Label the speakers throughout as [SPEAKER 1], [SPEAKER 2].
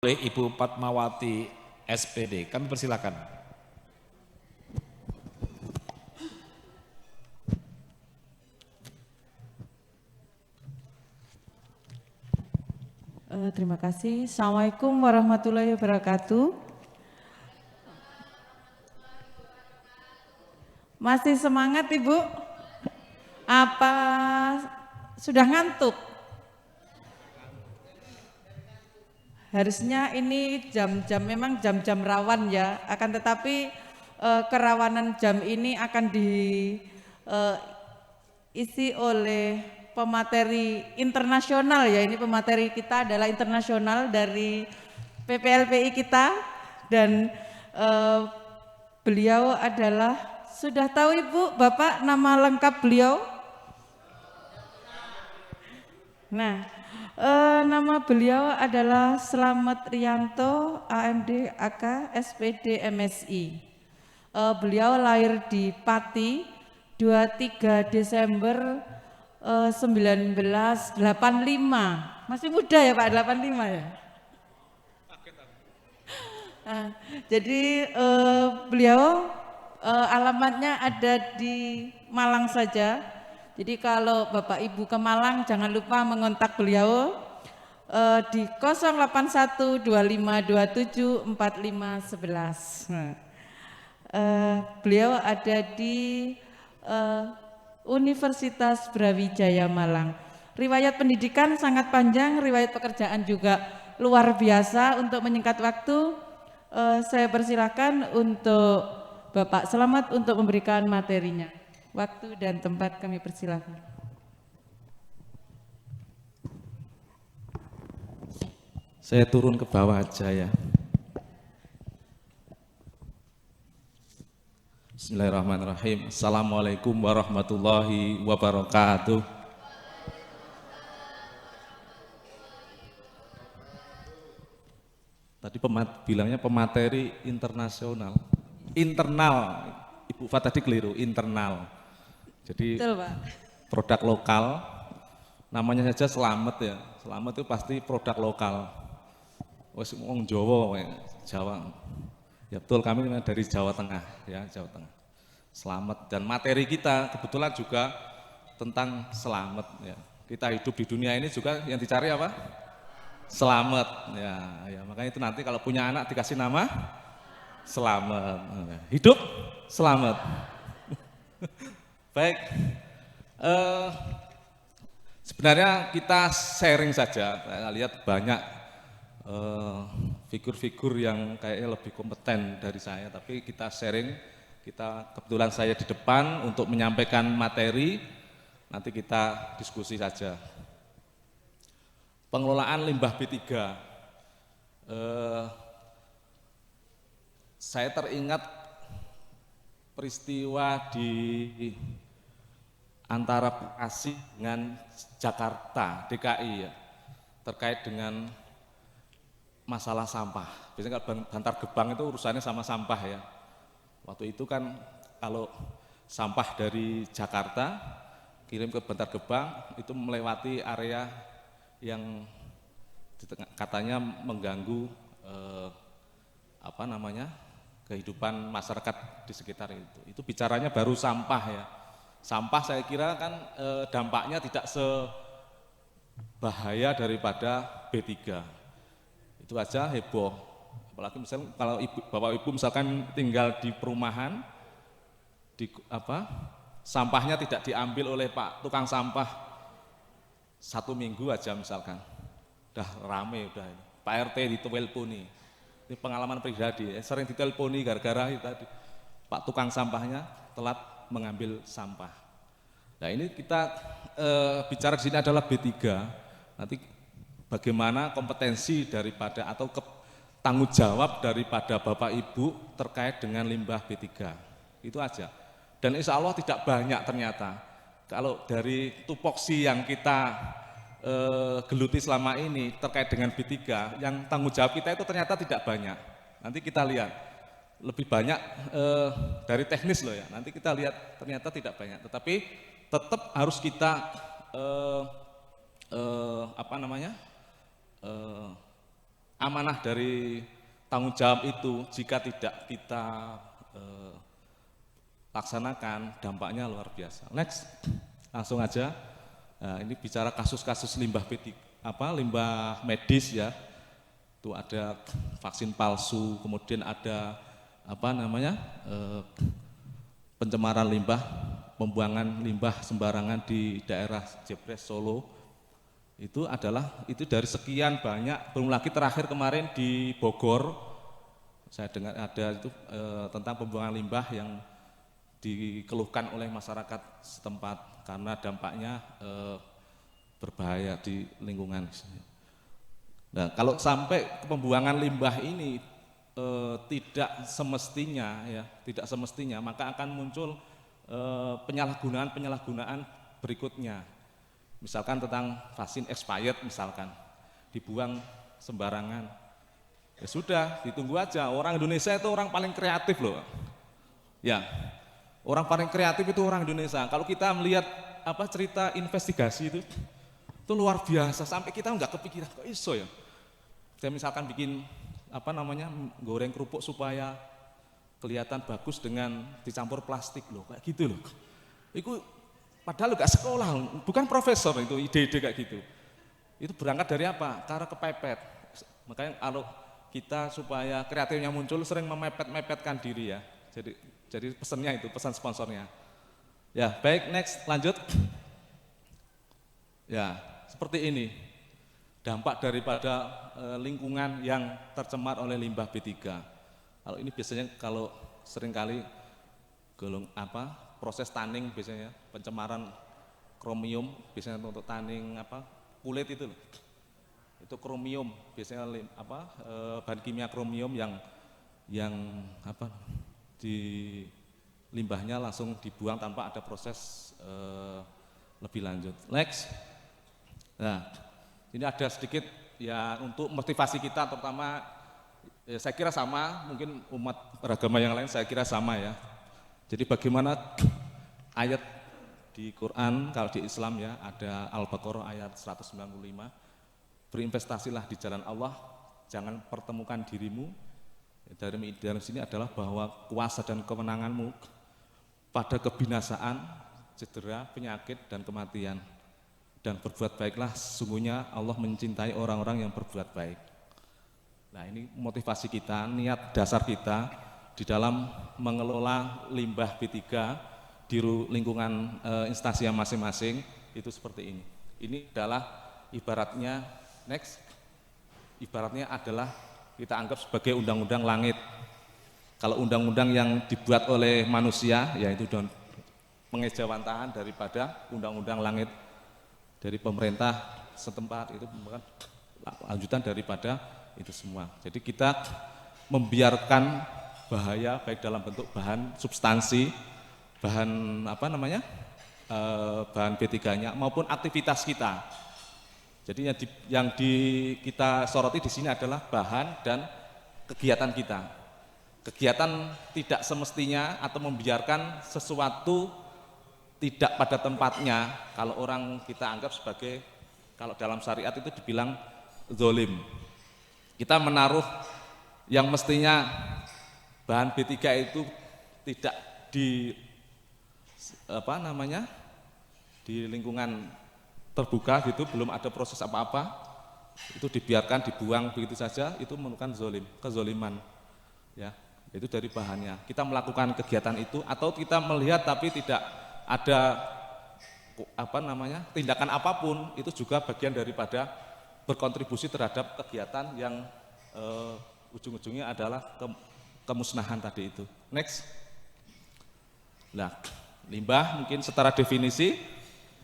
[SPEAKER 1] Oleh Ibu Fatmawati SPD, kami persilakan.
[SPEAKER 2] Terima kasih. Assalamualaikum warahmatullahi wabarakatuh. Masih semangat Ibu? Apa sudah ngantuk? Harusnya ini jam-jam memang jam-jam rawan ya, akan tetapi kerawanan jam ini akan diisi oleh pemateri internasional ya. Ini pemateri kita adalah internasional dari PPLPI kita dan beliau adalah, sudah tahu Ibu, Bapak nama lengkap beliau? Nah, nama beliau adalah Slamet Rianto, AMD AK SPD MSI. Beliau lahir di Pati 23 Desember 1985. Masih muda ya Pak, 85 ya? Jadi beliau alamatnya ada di Malang saja. Jadi kalau Bapak Ibu ke Malang jangan lupa mengontak beliau di 08125274511. Beliau ada di Universitas Brawijaya Malang. Riwayat pendidikan sangat panjang, riwayat pekerjaan juga luar biasa. Untuk menyingkat waktu, saya persilakan untuk Bapak Slamet untuk memberikan materinya. Waktu dan tempat kami persilakan.
[SPEAKER 1] Saya turun ke bawah aja ya. Bismillahirrahmanirrahim. Assalamualaikum warahmatullahi wabarakatuh. Tadi bilangnya pemateri internasional. Internal, Ibu Fat tadi keliru, internal. Jadi
[SPEAKER 2] Betul, Pak.
[SPEAKER 1] Produk lokal, namanya saja Slamet ya. Slamet itu pasti produk lokal. Wes wong Jawa, Jawa. Ya betul, kami dari Jawa Tengah ya, Jawa Tengah. Slamet, dan materi kita kebetulan juga tentang selamat ya. Kita hidup di dunia ini juga yang dicari apa? Selamat ya, makanya itu nanti kalau punya anak dikasih nama Selamat. Hidup selamat. Baik. Sebenarnya kita sharing saja. Saya lihat banyak figur-figur yang kayaknya lebih kompeten dari saya, tapi kita sharing. Kebetulan saya di depan untuk menyampaikan materi, nanti kita diskusi saja. Pengelolaan limbah B3. Saya teringat peristiwa di antara Bekasi dengan Jakarta, DKI ya, terkait dengan masalah sampah. Biasanya kalau Bantar Gebang itu urusannya sama sampah ya. Waktu itu kan kalau sampah dari Jakarta kirim ke Bantar Gebang itu melewati area yang katanya mengganggu kehidupan masyarakat di sekitar itu. Itu bicaranya baru sampah ya. Sampah saya kira kan dampaknya tidak sebahaya daripada B3. Itu aja heboh. Apalagi misalnya kalau Bapak Ibu misalkan tinggal di perumahan, sampahnya tidak diambil oleh Pak tukang sampah 1 minggu aja misalkan, udah rame udah ini. Pak RT diteleponi. Ini pengalaman pribadi, sering diteleponi gara-gara tadi Pak tukang sampahnya telat mengambil sampah. Nah ini kita bicara di sini adalah B3. Nanti bagaimana kompetensi daripada atau tanggung jawab daripada Bapak Ibu terkait dengan limbah B3. Itu aja. Dan insya Allah tidak banyak ternyata. Kalau dari tupoksi yang kita geluti selama ini terkait dengan B3, yang tanggung jawab kita itu ternyata tidak banyak. Nanti kita lihat, lebih banyak dari teknis loh ya, nanti kita lihat ternyata tidak banyak. Tetapi tetap harus kita amanah dari tanggung jawab itu jika tidak kita laksanakan, dampaknya luar biasa. Next, langsung aja. Nah, ini bicara kasus-kasus limbah limbah medis ya. Itu ada vaksin palsu, kemudian ada pencemaran limbah, pembuangan limbah sembarangan di daerah Jebres Solo. Itu dari sekian banyak. Belum lagi terakhir kemarin di Bogor, saya dengar ada itu tentang pembuangan limbah yang dikeluhkan oleh masyarakat setempat karena dampaknya berbahaya di lingkungan. Nah, kalau sampai pembuangan limbah ini tidak semestinya, maka akan muncul penyalahgunaan berikutnya. Misalkan tentang vaksin expired misalkan, dibuang sembarangan. Ya sudah, ditunggu aja. Orang Indonesia itu orang paling kreatif loh. Ya, orang paling kreatif itu orang Indonesia. Kalau kita melihat cerita investigasi itu luar biasa. Sampai kita nggak kepikiran, kok iso ya. Saya misalkan bikin goreng kerupuk supaya kelihatan bagus dengan dicampur plastik loh, kayak gitu loh. Itu padahal gak sekolah, bukan profesor itu ide-ide kayak gitu. Itu berangkat dari apa? Karena kepepet. Makanya kalau kita supaya kreatifnya muncul sering memepet-mepetkan diri ya. Jadi pesannya itu, pesan sponsornya. Ya, baik, next, lanjut. Ya, seperti ini. Dampak daripada lingkungan yang tercemar oleh limbah B3. Kalau ini biasanya kalau seringkali proses tanning biasanya pencemaran kromium biasanya untuk tanning kulit itu loh. Itu kromium biasanya bahan kimia kromium yang di limbahnya langsung dibuang tanpa ada proses lebih lanjut. Next. Nah, ini ada sedikit ya untuk motivasi kita, terutama saya kira sama, mungkin umat beragama yang lain saya kira sama ya. Jadi bagaimana ayat di Quran, kalau di Islam ya ada Al-Baqarah ayat 195, berinvestasilah di jalan Allah, jangan pertemukan dirimu. Dari sini adalah bahwa kuasa dan kemenanganmu pada kebinasaan, cedera, penyakit, dan kematian. Dan berbuat baiklah, sesungguhnya Allah mencintai orang-orang yang berbuat baik. Nah, ini motivasi kita, niat dasar kita di dalam mengelola limbah B3 di lingkungan instansi yang masing-masing itu seperti ini. Ini adalah ibaratnya adalah kita anggap sebagai undang-undang langit. Kalau undang-undang yang dibuat oleh manusia, yaitu pengejawantahan daripada undang-undang langit dari pemerintah setempat, itu merupakan lanjutan daripada itu semua. Jadi kita membiarkan bahaya baik dalam bentuk bahan substansi, bahan bahan B3-nya maupun aktivitas kita. Jadi yang kita soroti di sini adalah bahan dan kegiatan kita. Kegiatan tidak semestinya atau membiarkan sesuatu tidak pada tempatnya, kalau orang kita anggap sebagai, kalau dalam syariat itu dibilang zolim. Kita menaruh yang mestinya bahan B3 itu tidak di di lingkungan terbuka gitu, belum ada proses apa-apa, itu dibiarkan dibuang begitu saja, itu merupakan kezoliman ya. Itu dari bahannya. Kita melakukan kegiatan itu atau kita melihat tapi tidak ada tindakan apapun, itu juga bagian daripada berkontribusi terhadap kegiatan yang ujung-ujungnya adalah kemusnahan tadi itu. Next. Nah, limbah mungkin secara definisi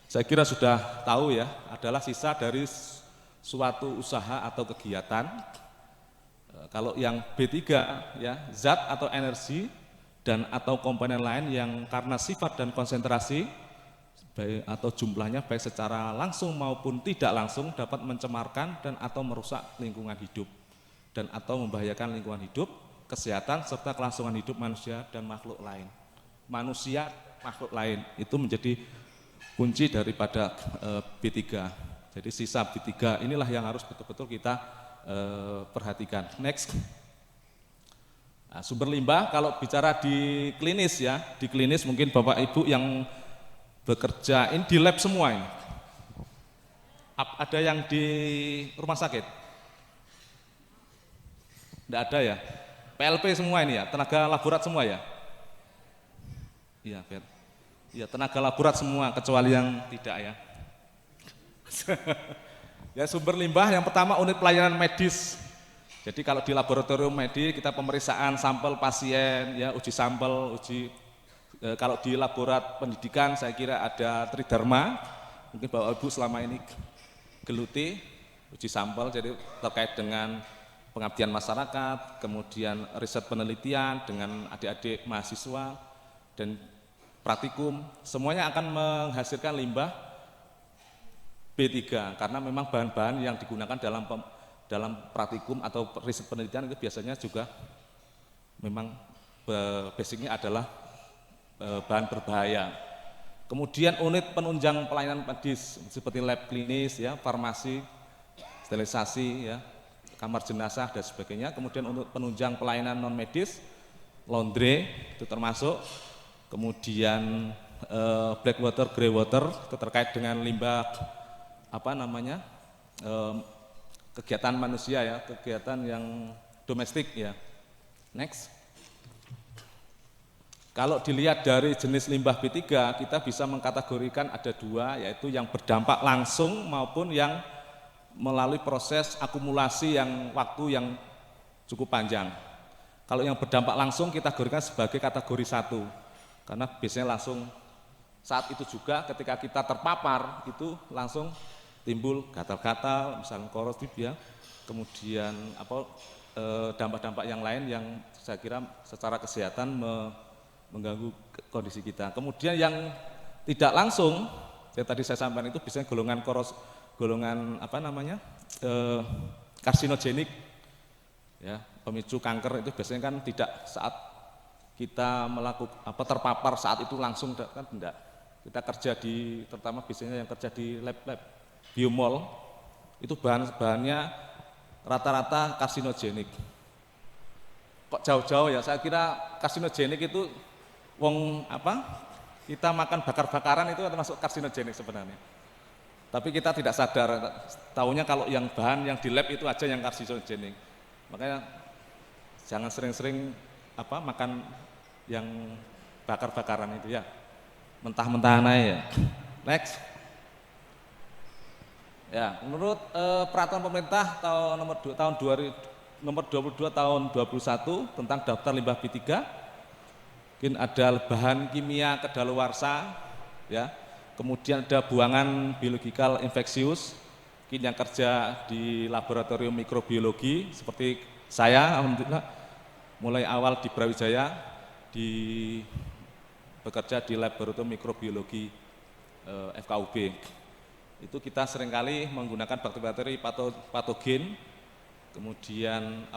[SPEAKER 1] saya kira sudah tahu ya, adalah sisa dari suatu usaha atau kegiatan. Kalau yang B3 ya, zat atau energi dan atau komponen lain yang karena sifat dan konsentrasi baik atau jumlahnya baik secara langsung maupun tidak langsung dapat mencemarkan dan atau merusak lingkungan hidup dan atau membahayakan lingkungan hidup, kesehatan serta kelangsungan hidup manusia dan makhluk lain. Manusia, makhluk lain itu menjadi kunci daripada B3. Jadi sisa B3 inilah yang harus betul-betul kita perhatikan. Next. Nah, sumber limbah kalau bicara di klinis ya, di klinis mungkin Bapak Ibu yang bekerja ini di lab semua ini. Ada yang di rumah sakit? Tidak ada ya? PLP semua ini ya, tenaga laborat semua ya? Iya, ya, tenaga laborat semua kecuali yang tidak ya. Ya, sumber limbah yang pertama unit pelayanan medis. Jadi kalau di laboratorium medis kita pemeriksaan sampel pasien, ya uji sampel, kalau di laborat pendidikan saya kira ada Tridharma, mungkin Bapak Ibu selama ini geluti uji sampel, jadi terkait dengan pengabdian masyarakat, kemudian riset penelitian dengan adik-adik mahasiswa dan praktikum, semuanya akan menghasilkan limbah B3 karena memang bahan-bahan yang digunakan dalam praktikum atau riset penelitian itu biasanya juga memang basicnya adalah bahan berbahaya. Kemudian unit penunjang pelayanan medis seperti lab klinis, ya, farmasi, sterilisasi, ya, kamar jenazah dan sebagainya. Kemudian untuk penunjang pelayanan non medis, laundry itu termasuk. Kemudian black water, grey water itu terkait dengan limbah kegiatan manusia ya, kegiatan yang domestik ya. Next. Kalau dilihat dari jenis limbah B3, kita bisa mengkategorikan ada dua, yaitu yang berdampak langsung maupun yang melalui proses akumulasi yang waktu yang cukup panjang. Kalau yang berdampak langsung kita kategorikan sebagai kategori 1, karena biasanya langsung saat itu juga ketika kita terpapar itu langsung timbul gatal-gatal, misalnya korosif ya, kemudian dampak-dampak yang lain yang saya kira secara kesehatan mengganggu kondisi kita. Kemudian yang tidak langsung, yang tadi saya sampaikan itu biasanya karsinogenik, ya, pemicu kanker itu biasanya kan tidak saat kita terpapar saat itu langsung kan tidak. Kita kerja terutama biasanya yang kerja di lab-lab biomol itu bahannya rata-rata karsinogenik. Kok jauh-jauh ya? Saya kira karsinogenik itu kita makan bakar-bakaran itu termasuk karsinogenik sebenarnya. Tapi kita tidak sadar, tahunya kalau yang bahan yang di lab itu aja yang karsinogenik. Makanya jangan sering-sering makan yang bakar-bakaran itu ya. Mentah-mentahan aja ya. Next. Ya, menurut peraturan pemerintah nomor 22 tahun 2021 tentang daftar limbah B3, mungkin ada bahan kimia kedaluarsa, ya, kemudian ada buangan biologikal infeksius, mungkin yang kerja di laboratorium mikrobiologi seperti saya, alhamdulillah mulai awal di Brawijaya bekerja di laboratorium mikrobiologi FKUB. Itu kita seringkali menggunakan bakteri-bakteri patogen, kemudian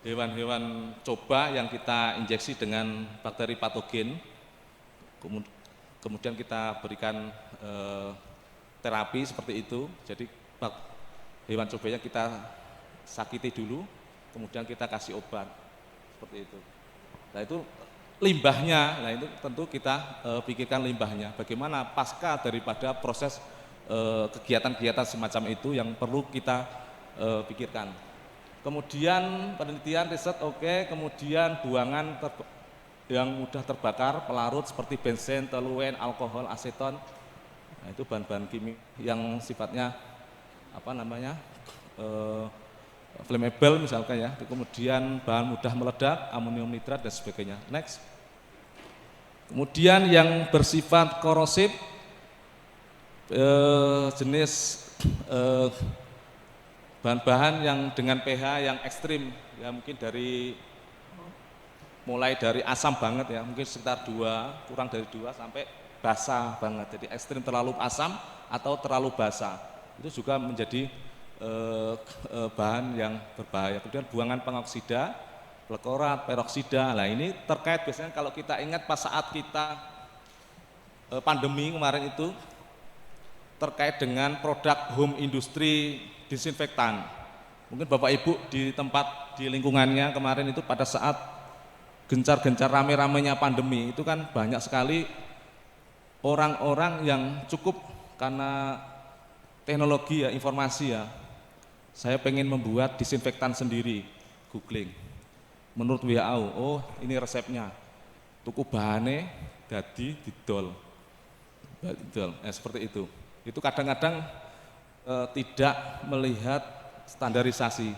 [SPEAKER 1] hewan-hewan coba yang kita injeksi dengan bakteri patogen, kemudian kita berikan terapi seperti itu. Jadi hewan cobanya kita sakiti dulu, kemudian kita kasih obat seperti itu. Nah itu limbahnya, nah itu tentu kita pikirkan limbahnya. Bagaimana pasca daripada proses kegiatan-kegiatan semacam itu yang perlu kita pikirkan. Kemudian penelitian, riset, oke. Kemudian buangan yang mudah terbakar, pelarut seperti benzen, toluen, alkohol, aseton. Nah itu bahan-bahan kimia yang sifatnya flammable misalkan ya. Kemudian bahan mudah meledak, amonium nitrat dan sebagainya. Next. Kemudian yang bersifat korosif, jenis bahan-bahan yang dengan pH yang ekstrim, ya mungkin mulai dari asam banget ya, mungkin sekitar 2, kurang dari 2 sampai basah banget. Jadi ekstrim terlalu asam atau terlalu basah, itu juga menjadi bahan yang berbahaya. Kemudian buangan pengoksida, pleurorat, peroksida. Nah ini terkait biasanya kalau kita ingat pas saat kita pandemi kemarin itu terkait dengan produk home industri disinfektan. Mungkin Bapak Ibu di tempat di lingkungannya kemarin itu pada saat gencar-gencar rame-ramenya pandemi itu kan banyak sekali orang-orang yang cukup karena teknologi ya, informasi ya. Saya pengen membuat disinfektan sendiri, googling. Menurut WHO, oh ini resepnya. Tuku bahannya dadi didol. Seperti itu. Itu kadang-kadang tidak melihat standarisasi.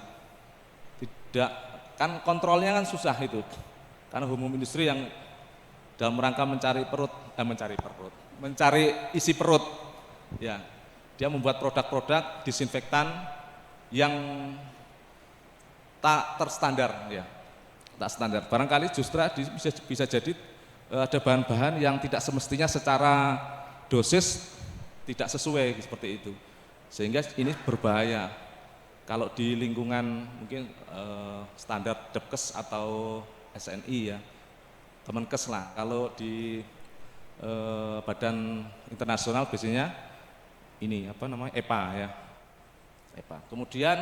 [SPEAKER 1] Tidak, kan kontrolnya kan susah itu. Karena home industri yang dalam rangka mencari isi perut. Ya, dia membuat produk-produk disinfektan yang tak terstandar, ya, tak standar. Barangkali justru bisa jadi ada bahan-bahan yang tidak semestinya secara dosis tidak sesuai seperti itu, sehingga ini berbahaya. Kalau di lingkungan mungkin standar Depkes atau SNI ya, Kemenkes lah. Kalau di badan internasional biasanya ini apa namanya EPA ya, EPA. Kemudian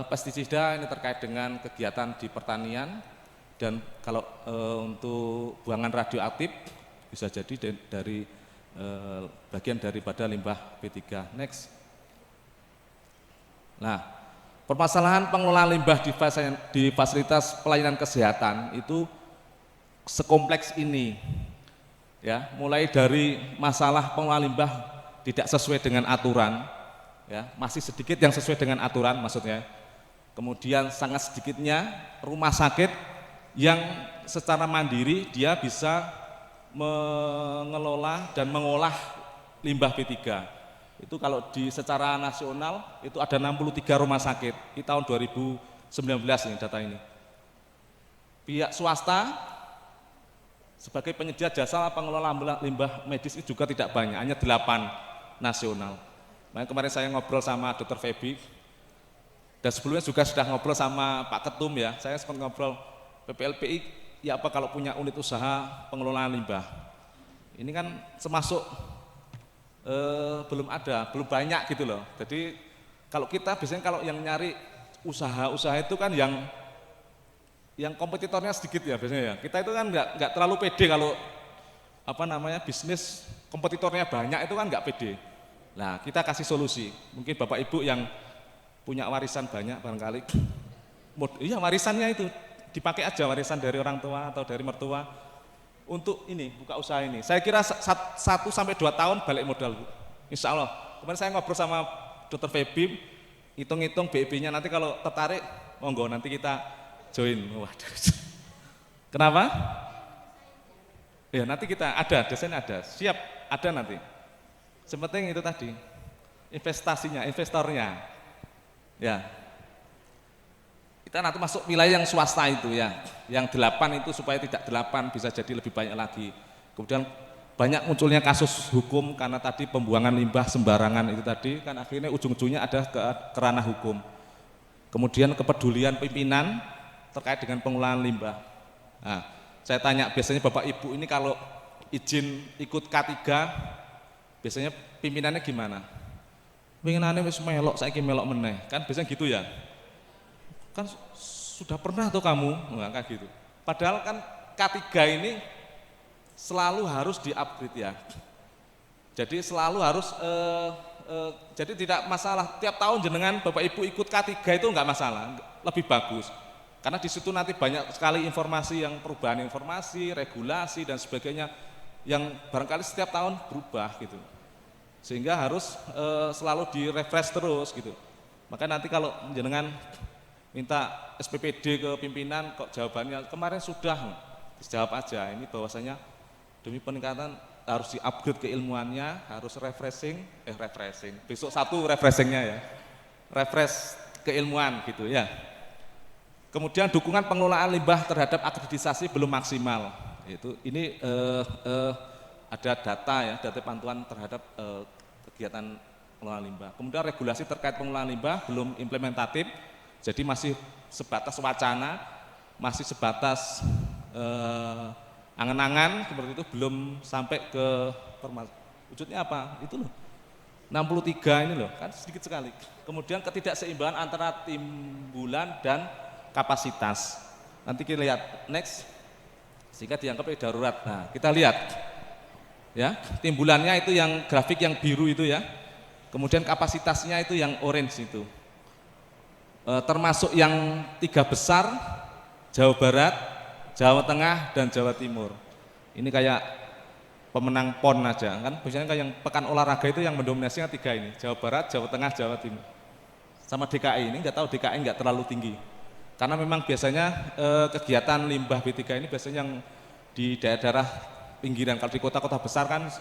[SPEAKER 1] pestisida ini terkait dengan kegiatan di pertanian, dan kalau untuk buangan radioaktif bisa jadi dari bagian daripada limbah P3. Next. Nah, permasalahan pengelolaan limbah di fasilitas pelayanan kesehatan itu sekompleks ini, ya, mulai dari masalah pengelolaan limbah tidak sesuai dengan aturan, ya, masih sedikit yang sesuai dengan aturan maksudnya. Kemudian sangat sedikitnya rumah sakit yang secara mandiri dia bisa mengelola dan mengolah limbah P3. Itu kalau secara nasional itu ada 63 rumah sakit di tahun 2019 ini data ini. Pihak swasta sebagai penyedia jasa pengelola limbah medis itu juga tidak banyak, hanya 8 nasional. Nah, kemarin saya ngobrol sama Dr. Feby, dan sebelumnya juga sudah ngobrol sama Pak Ketum ya, saya sempat ngobrol PPLPI, ya apa kalau punya unit usaha pengelolaan limbah. Ini kan termasuk belum ada, belum banyak gitu loh. Jadi kalau kita biasanya kalau yang nyari usaha-usaha itu kan yang kompetitornya sedikit ya biasanya ya. Kita itu kan nggak terlalu pede kalau apa namanya bisnis kompetitornya banyak itu kan nggak pede. Nah, kita kasih solusi. Mungkin Bapak Ibu yang punya warisan banyak barangkali, iya warisannya itu dipakai aja, warisan dari orang tua atau dari mertua untuk ini buka usaha ini. Saya kira 1-2 tahun balik modal, Bu. Insya Allah. Kemarin saya ngobrol sama Dr. Feby, hitung-hitung BEP-nya nanti kalau tertarik, monggo nanti kita join. Waduh. Kenapa? Ya nanti kita ada, desain ada, siap ada nanti. Sepenting itu tadi, investasinya, investornya. Ya. Kita nanti masuk wilayah yang swasta itu ya, yang 8 itu supaya tidak 8 bisa jadi lebih banyak lagi. Kemudian banyak munculnya kasus hukum karena tadi pembuangan limbah sembarangan itu tadi kan akhirnya ujung-ujungnya ada ke ranah hukum. Kemudian kepedulian pimpinan terkait dengan pengelolaan limbah. Nah, saya tanya biasanya Bapak Ibu ini kalau izin ikut K3 biasanya pimpinannya gimana? Pimpinannya wis melok, saiki melok meneh, kan biasanya gitu ya. Kan sudah pernah tuh kamu, nah, kayak gitu. Padahal kan K3 ini selalu harus di-upgrade ya. Jadi selalu harus, jadi tidak masalah, tiap tahun jenengan Bapak Ibu ikut K3 itu enggak masalah, lebih bagus. Karena di situ nanti banyak sekali informasi yang perubahan informasi, regulasi dan sebagainya yang barangkali setiap tahun berubah gitu. Sehingga harus selalu di-refresh terus gitu. Maka nanti kalau jenengan minta SPPD ke pimpinan kok jawabannya kemarin sudah, dijawab aja ini bahwasanya demi peningkatan harus di-upgrade keilmuannya, harus refreshing, besok 1 refreshingnya ya, refresh keilmuan gitu ya. Kemudian dukungan pengelolaan limbah terhadap akreditisasi belum maksimal. Ini ada data ya, data pantauan terhadap kegiatan pengelolaan limbah. Kemudian regulasi terkait pengelolaan limbah belum implementatif. Jadi masih sebatas wacana, masih sebatas angan-angan seperti itu, belum sampai ke wujudnya apa? Itu loh. 63 ini loh, kan sedikit sekali. Kemudian ketidakseimbangan antara timbulan dan kapasitas. Nanti kita lihat next, sehingga dianggap darurat. Nah, kita lihat ya, timbulannya itu yang grafik yang biru itu ya. Kemudian kapasitasnya itu yang orange itu. Termasuk yang 3 besar, Jawa Barat, Jawa Tengah, dan Jawa Timur. Ini kayak pemenang PON aja kan, biasanya yang pekan olahraga itu yang mendominasinya 3 ini, Jawa Barat, Jawa Tengah, Jawa Timur. Sama DKI ini nggak tahu, DKI nggak terlalu tinggi, karena memang biasanya kegiatan limbah B3 ini biasanya yang di daerah-daerah pinggiran. Kalau di kota-kota besar kan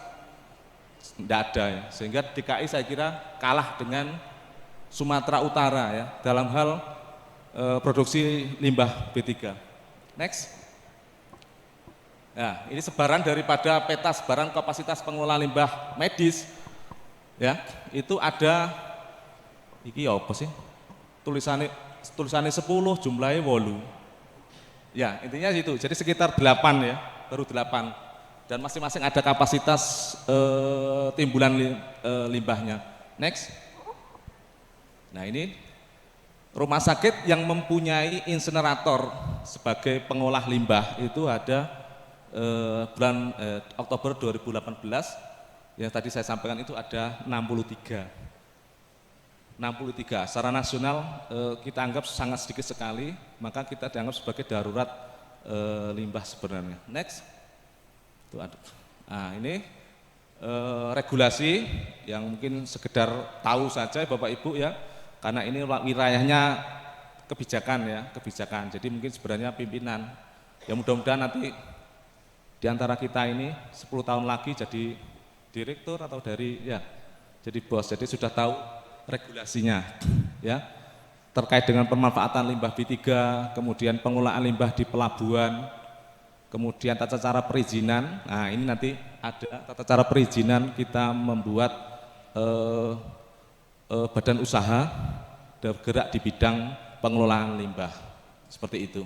[SPEAKER 1] nggak ada ya, sehingga DKI saya kira kalah dengan Sumatera Utara ya dalam hal produksi limbah B3. Next. Nah, ini sebaran daripada peta sebaran kapasitas pengelola limbah medis, ya, itu ada, iki apa sih? Tulisannya 10, jumlahnya 8. Ya, intinya itu. Jadi sekitar 8 ya, baru 8. Dan masing-masing ada kapasitas timbulan limbahnya. Next. Nah, ini rumah sakit yang mempunyai insinerator sebagai pengolah limbah itu ada bulan Oktober 2018 yang tadi saya sampaikan itu ada 63. Secara nasional kita anggap sangat sedikit sekali, maka kita dianggap sebagai darurat limbah sebenarnya. Next. Nah, ini regulasi yang mungkin sekedar tahu saja Bapak Ibu ya, karena ini wilayahnya kebijakan. Jadi mungkin sebenarnya pimpinan. Ya mudah-mudahan nanti di antara kita ini 10 tahun lagi jadi direktur atau jadi bos, jadi sudah tahu regulasinya ya, terkait dengan pemanfaatan limbah B3, kemudian pengolahan limbah di pelabuhan, kemudian tata cara perizinan. Nah, ini nanti ada tata cara perizinan, kita membuat badan usaha bergerak di bidang pengelolaan limbah, seperti itu.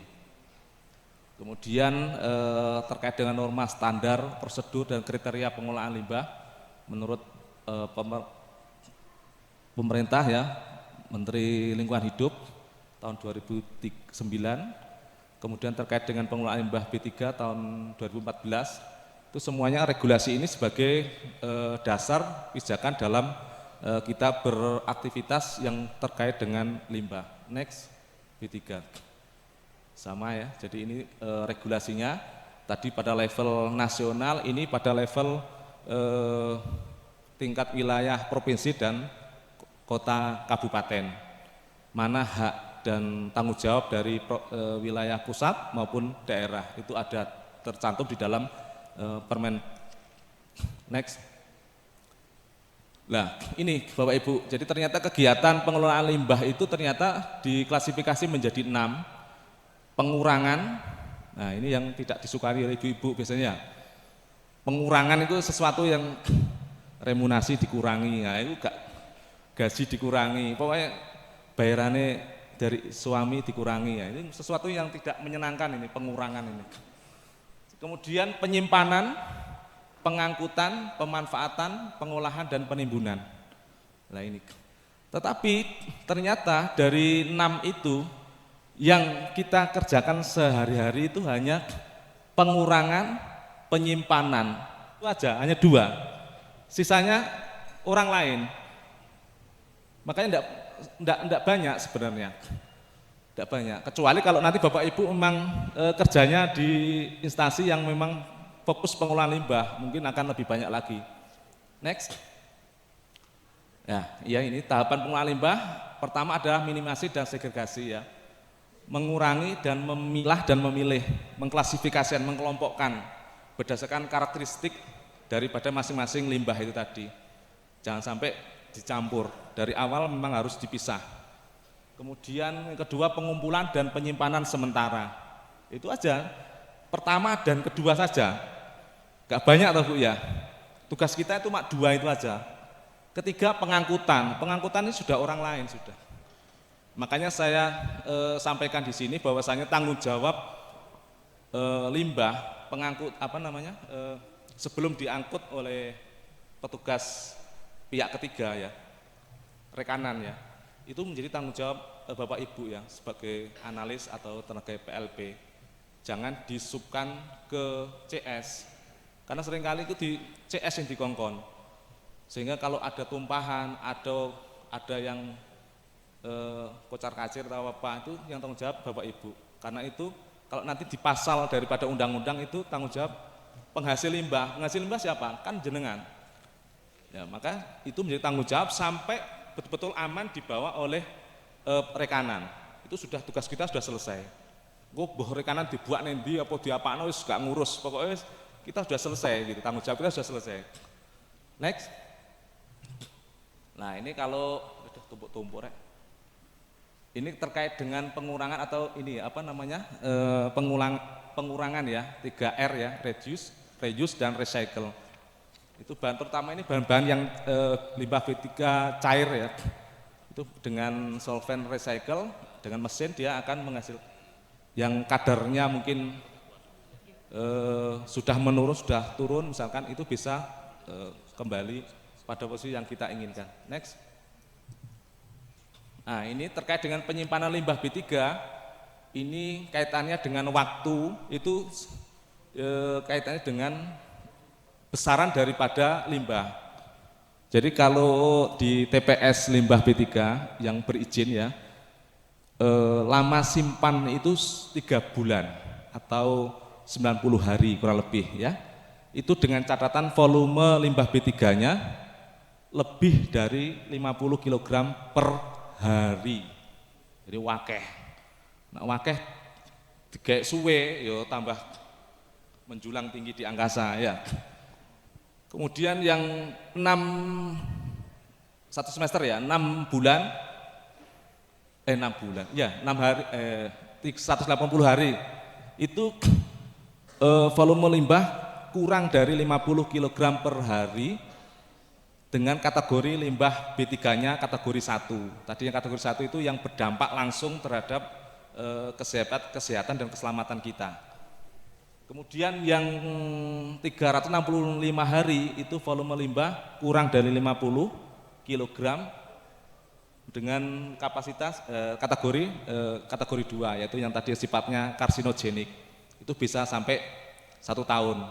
[SPEAKER 1] Kemudian terkait dengan norma standar, prosedur dan kriteria pengolahan limbah menurut pemerintah ya, Menteri Lingkungan Hidup tahun 2009. Kemudian terkait dengan pengolahan limbah B3 tahun 2014. Itu semuanya regulasi ini sebagai dasar pijakan dalam kita beraktivitas yang terkait dengan limbah. Next, B3. Sama ya, jadi ini regulasinya tadi pada level nasional, ini pada level tingkat wilayah provinsi dan kota kabupaten. Mana hak dan tanggung jawab dari wilayah pusat maupun daerah, itu ada tercantum di dalam permen. Next. Nah, ini Bapak Ibu, jadi ternyata kegiatan pengelolaan limbah itu ternyata diklasifikasi menjadi 6. Pengurangan, nah ini yang tidak disukai oleh ibu-ibu biasanya. Pengurangan itu sesuatu yang remunerasi dikurangi, nah itu gaji dikurangi, pokoknya bayarannya dari suami dikurangi, ya ini sesuatu yang tidak menyenangkan ini, pengurangan ini. Kemudian penyimpanan, pengangkutan, pemanfaatan, pengolahan dan penimbunan. Nah ini. Tetapi ternyata dari 6 itu yang kita kerjakan sehari-hari itu hanya pengurangan, penyimpanan, itu aja, hanya 2. Sisanya orang lain. Makanya enggak banyak sebenarnya, enggak banyak. Kecuali kalau nanti Bapak Ibu memang kerjanya di instansi yang memang fokus pengolahan limbah, mungkin akan lebih banyak lagi. Next. Ya ini tahapan pengolahan limbah. Pertama adalah minimasi dan segregasi ya. Mengurangi dan memilah dan memilih, mengklasifikasikan, mengelompokkan berdasarkan karakteristik daripada masing-masing limbah itu tadi. Jangan sampai dicampur, dari awal memang harus dipisah. Kemudian yang kedua pengumpulan dan penyimpanan sementara. Itu aja, pertama dan kedua saja, gak banyak toh Bu ya. Tugas kita itu cuma 2 itu aja. Ketiga pengangkutan ini sudah orang lain sudah. Makanya saya sampaikan di sini bahwasanya tanggung jawab limbah pengangkut sebelum diangkut oleh petugas pihak ketiga ya, rekanan ya, itu menjadi tanggung jawab Bapak Ibu ya sebagai analis atau tenaga PLP. Jangan disubkan ke CS, karena seringkali itu di CS yang dikongkon, sehingga kalau ada tumpahan, ada yang kocar kacir atau apa, itu yang tanggung jawab Bapak Ibu. Karena itu kalau nanti di pasal daripada undang-undang itu tanggung jawab penghasil limbah siapa? Kan jenengan. Ya, maka itu menjadi tanggung jawab sampai betul-betul aman dibawa oleh rekanan. Itu sudah tugas kita sudah selesai. Boh rekanan dibuat nendi apa diapakno wis gak ngurus. Pokoknya kita sudah selesai gitu. Tanggung jawab kita sudah selesai. Next. Nah, ini kalau udah tumpuk-tumpuk rek. Ini terkait dengan pengurangan atau ini apa namanya? Pengurangan ya, 3R ya, reuse dan recycle. Itu bahan terutama ini bahan-bahan yang limbah B3 cair ya. Itu dengan solvent recycle, dengan mesin dia akan menghasil yang kadarnya mungkin sudah menurun, sudah turun misalkan, itu bisa kembali pada posisi yang kita inginkan. Next. Nah, ini terkait dengan penyimpanan limbah B3, ini kaitannya dengan waktu, itu kaitannya dengan besaran daripada limbah. Jadi kalau di TPS limbah B3 yang berizin ya, lama simpan itu 3 bulan atau 90 hari kurang lebih ya. Itu dengan catatan volume limbah B3-nya lebih dari 50 kg per hari. Jadi wakeh. Nah, wakeh digawe suwe yo tambah menjulang tinggi di angkasa ya. Kemudian yang 1 semester ya, 6 bulan ya, 6 hari 180 hari itu volume limbah kurang dari 50 kg per hari dengan kategori limbah B3-nya kategori 1. Tadi yang kategori 1 itu yang berdampak langsung terhadap kesehatan dan keselamatan kita. Kemudian yang 365 hari itu volume limbah kurang dari 50 kg dengan kapasitas kategori 2, yaitu yang tadi sifatnya karsinogenik. Itu bisa sampai 1 tahun.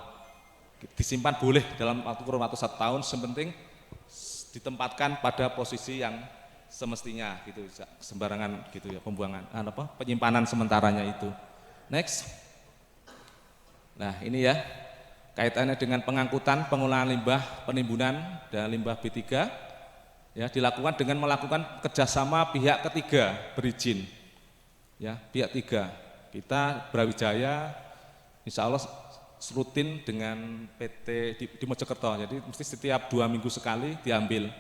[SPEAKER 1] Disimpan boleh dalam kurun waktu 1 tahun, sepenting ditempatkan pada posisi yang semestinya gitu, sembarangan gitu ya, penyimpanan sementaranya itu. Next. Nah, ini ya kaitannya dengan pengangkutan, pengolahan limbah, penimbunan dan limbah B3 ya, dilakukan dengan melakukan kerjasama pihak ketiga berizin ya, pihak 3. Kita Brawijaya insya Allah rutin dengan PT di Mojokerto, jadi mesti setiap 2 minggu sekali diambil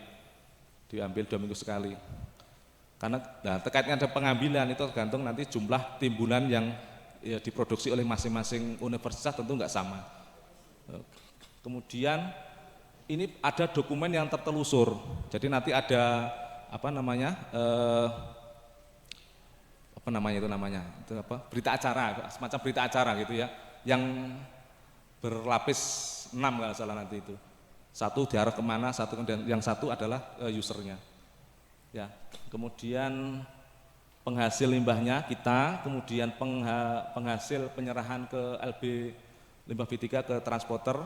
[SPEAKER 1] 2 minggu sekali. Karena terkaitnya ada pengambilan itu tergantung nanti jumlah timbunan yang ya, diproduksi oleh masing-masing universitas tentu enggak sama. Kemudian ini ada dokumen yang tertelusur, jadi nanti ada berita acara, semacam berita acara gitu ya, yang berlapis 6 kalau salah nanti itu. 1 diarah kemana, yang 1 adalah usernya. Ya, kemudian penghasil limbahnya kita, kemudian penghasil penyerahan ke LB limbah B3 ke transporter.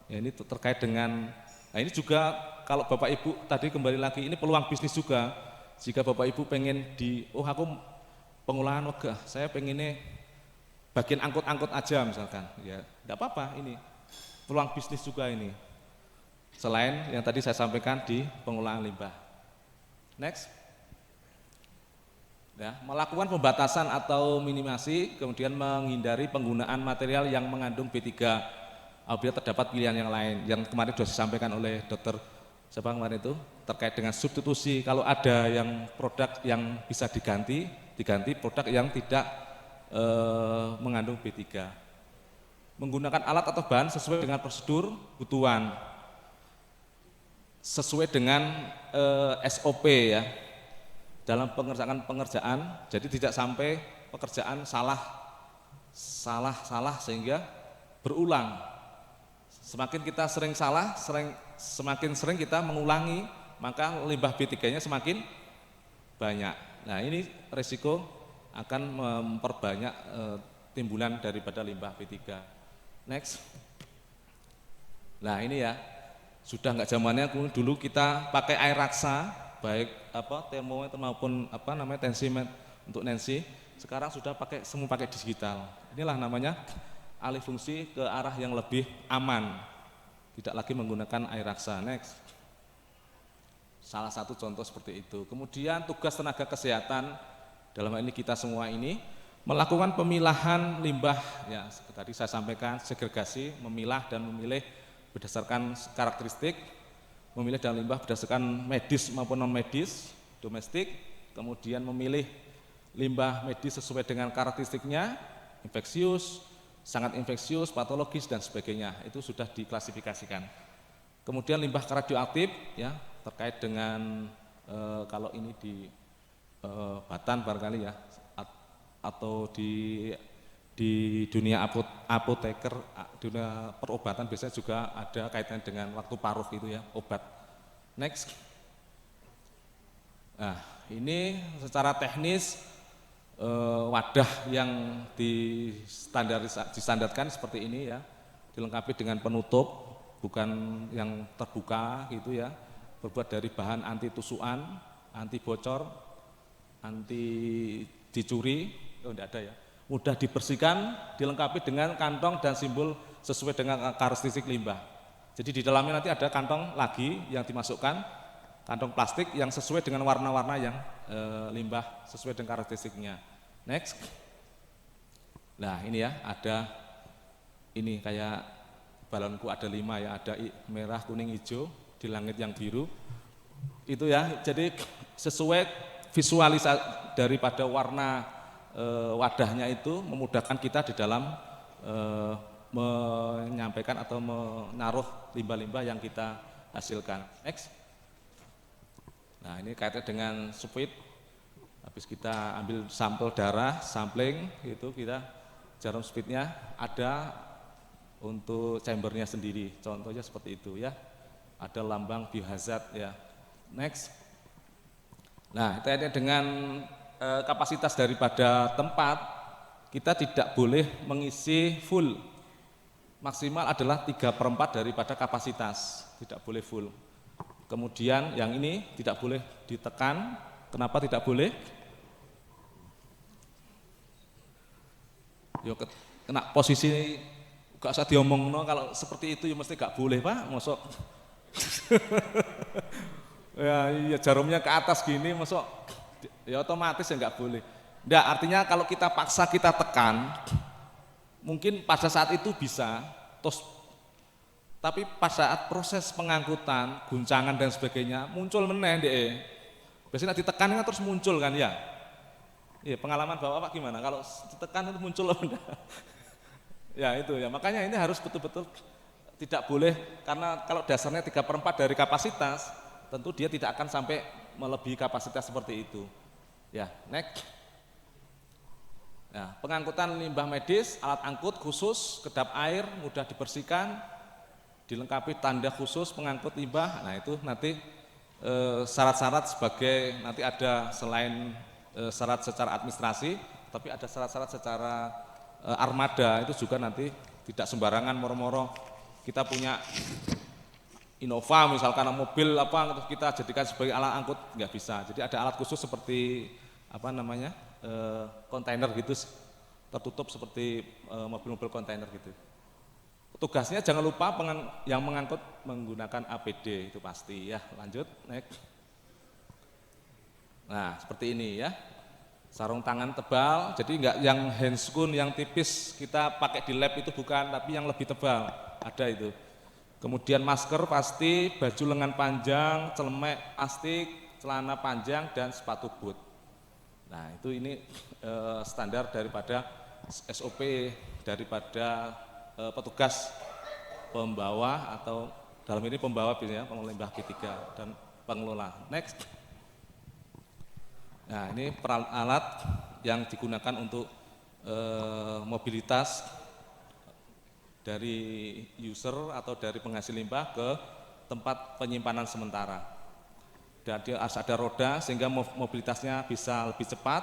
[SPEAKER 1] Ya, ini terkait dengan, nah ini juga kalau Bapak Ibu tadi kembali lagi, ini peluang bisnis juga. Jika Bapak Ibu pengen aku pengolahan wegah, saya pengennya bagian angkut-angkut aja misalkan, ya tidak apa-apa, ini peluang bisnis juga ini. Selain yang tadi saya sampaikan di pengolahan limbah. Next. Ya, melakukan pembatasan atau minimasi, kemudian menghindari penggunaan material yang mengandung B3 apabila terdapat pilihan yang lain. Yang kemarin sudah disampaikan oleh Dokter siapa kemarin itu terkait dengan substitusi. Kalau ada yang produk yang bisa diganti produk yang tidak mengandung B3. Menggunakan alat atau bahan sesuai dengan prosedur kebutuhan, sesuai dengan SOP ya, dalam pengerjaan, jadi tidak sampai pekerjaan salah sehingga berulang. Semakin kita sering salah, semakin sering kita mengulangi maka limbah B3-nya semakin banyak. Nah, ini risiko akan memperbanyak timbulan daripada limbah B3. Next. Nah, ini ya, sudah nggak zamannya dulu kita pakai air raksa, baik termometer maupun tensimeter untuk Nancy. Sekarang sudah semua pakai digital. Inilah namanya alih fungsi ke arah yang lebih aman, tidak lagi menggunakan air raksa. Next. Salah satu contoh seperti itu. Kemudian tugas tenaga kesehatan dalam hal ini kita semua ini melakukan pemilahan limbah, ya tadi saya sampaikan segregasi, memilah dan memilih berdasarkan karakteristik, memilih dan limbah berdasarkan medis maupun non medis, domestik, kemudian memilih limbah medis sesuai dengan karakteristiknya, infeksius, sangat infeksius, patologis dan sebagainya, itu sudah diklasifikasikan. Kemudian limbah radioaktif, ya terkait dengan kalau ini di Batan barangkali ya, atau di dunia apoteker, dunia perobatan biasanya juga ada kaitan dengan waktu paruh itu ya, obat. Next. Nah, ini secara teknis wadah yang distandarkan seperti ini ya, dilengkapi dengan penutup, bukan yang terbuka gitu ya, berbuat dari bahan anti tusukan, anti bocor, anti dicuri, tidak ada ya, mudah dibersihkan, dilengkapi dengan kantong dan simbol sesuai dengan karakteristik limbah. Jadi di dalamnya nanti ada kantong lagi yang dimasukkan, kantong plastik yang sesuai dengan warna-warna yang limbah sesuai dengan karakteristiknya. Next. Nah ini ya, ada ini kayak balonku ada 5 ya, ada merah, kuning, hijau, di langit yang biru. Itu ya, jadi sesuai visualisasi daripada warna wadahnya itu memudahkan kita di dalam menyampaikan atau menaruh limbah-limbah yang kita hasilkan. Next. Nah ini kaitannya dengan sweet, habis kita ambil sampel darah, sampling, itu kita jarum sweetnya ada untuk chambernya sendiri, contohnya seperti itu ya, ada lambang biohazard ya. Next. Nah kaitannya dengan kapasitas daripada tempat, kita tidak boleh mengisi full, maksimal adalah 3/4 daripada kapasitas, tidak boleh full. Kemudian yang ini tidak boleh ditekan. Kenapa tidak boleh? Yo kena posisi gak usah diomong, no, kalau seperti itu ya mesti gak boleh Pak, mosok ya jarumnya ke atas gini, mosok ya otomatis ya nggak boleh. Nggak, artinya kalau kita paksa kita tekan, mungkin pada saat itu bisa, tapi pada saat proses pengangkutan, guncangan dan sebagainya muncul meneh deh. Biasanya ditekan kan terus muncul kan ya. Iya, pengalaman Bapak gimana? Kalau ditekan itu muncul apa? Ya itu ya, makanya ini harus betul-betul tidak boleh, karena kalau dasarnya 3/4 dari kapasitas, tentu dia tidak akan sampai melebihi kapasitas seperti itu. Ya, next. Nah, pengangkutan limbah medis, alat angkut khusus, kedap air, mudah dibersihkan, dilengkapi tanda khusus pengangkut limbah. Nah, itu nanti syarat-syarat sebagai, nanti ada selain syarat secara administrasi, tapi ada syarat-syarat secara armada, itu juga nanti tidak sembarangan moro-moro. Kita punya Innova misalkan mobil apa, terus kita jadikan sebagai alat angkut, nggak bisa. Jadi ada alat khusus seperti kontainer gitu, tertutup seperti mobil-mobil kontainer gitu. Tugasnya jangan lupa yang mengangkut menggunakan APD, itu pasti ya. Lanjut, next. Nah seperti ini ya, sarung tangan tebal, jadi enggak yang handscoon yang tipis kita pakai di lab itu bukan, tapi yang lebih tebal, ada itu. Kemudian masker pasti, baju lengan panjang, celemek plastik, celana panjang dan sepatu boot. Nah itu ini standar daripada SOP daripada petugas pembawa, atau dalam ini pembawa biasanya pengelola limbah B3 dan pengelola. Next. Nah ini alat yang digunakan untuk mobilitas dari user atau dari penghasil limbah ke tempat penyimpanan sementara. dia harus ada roda sehingga mobilitasnya bisa lebih cepat,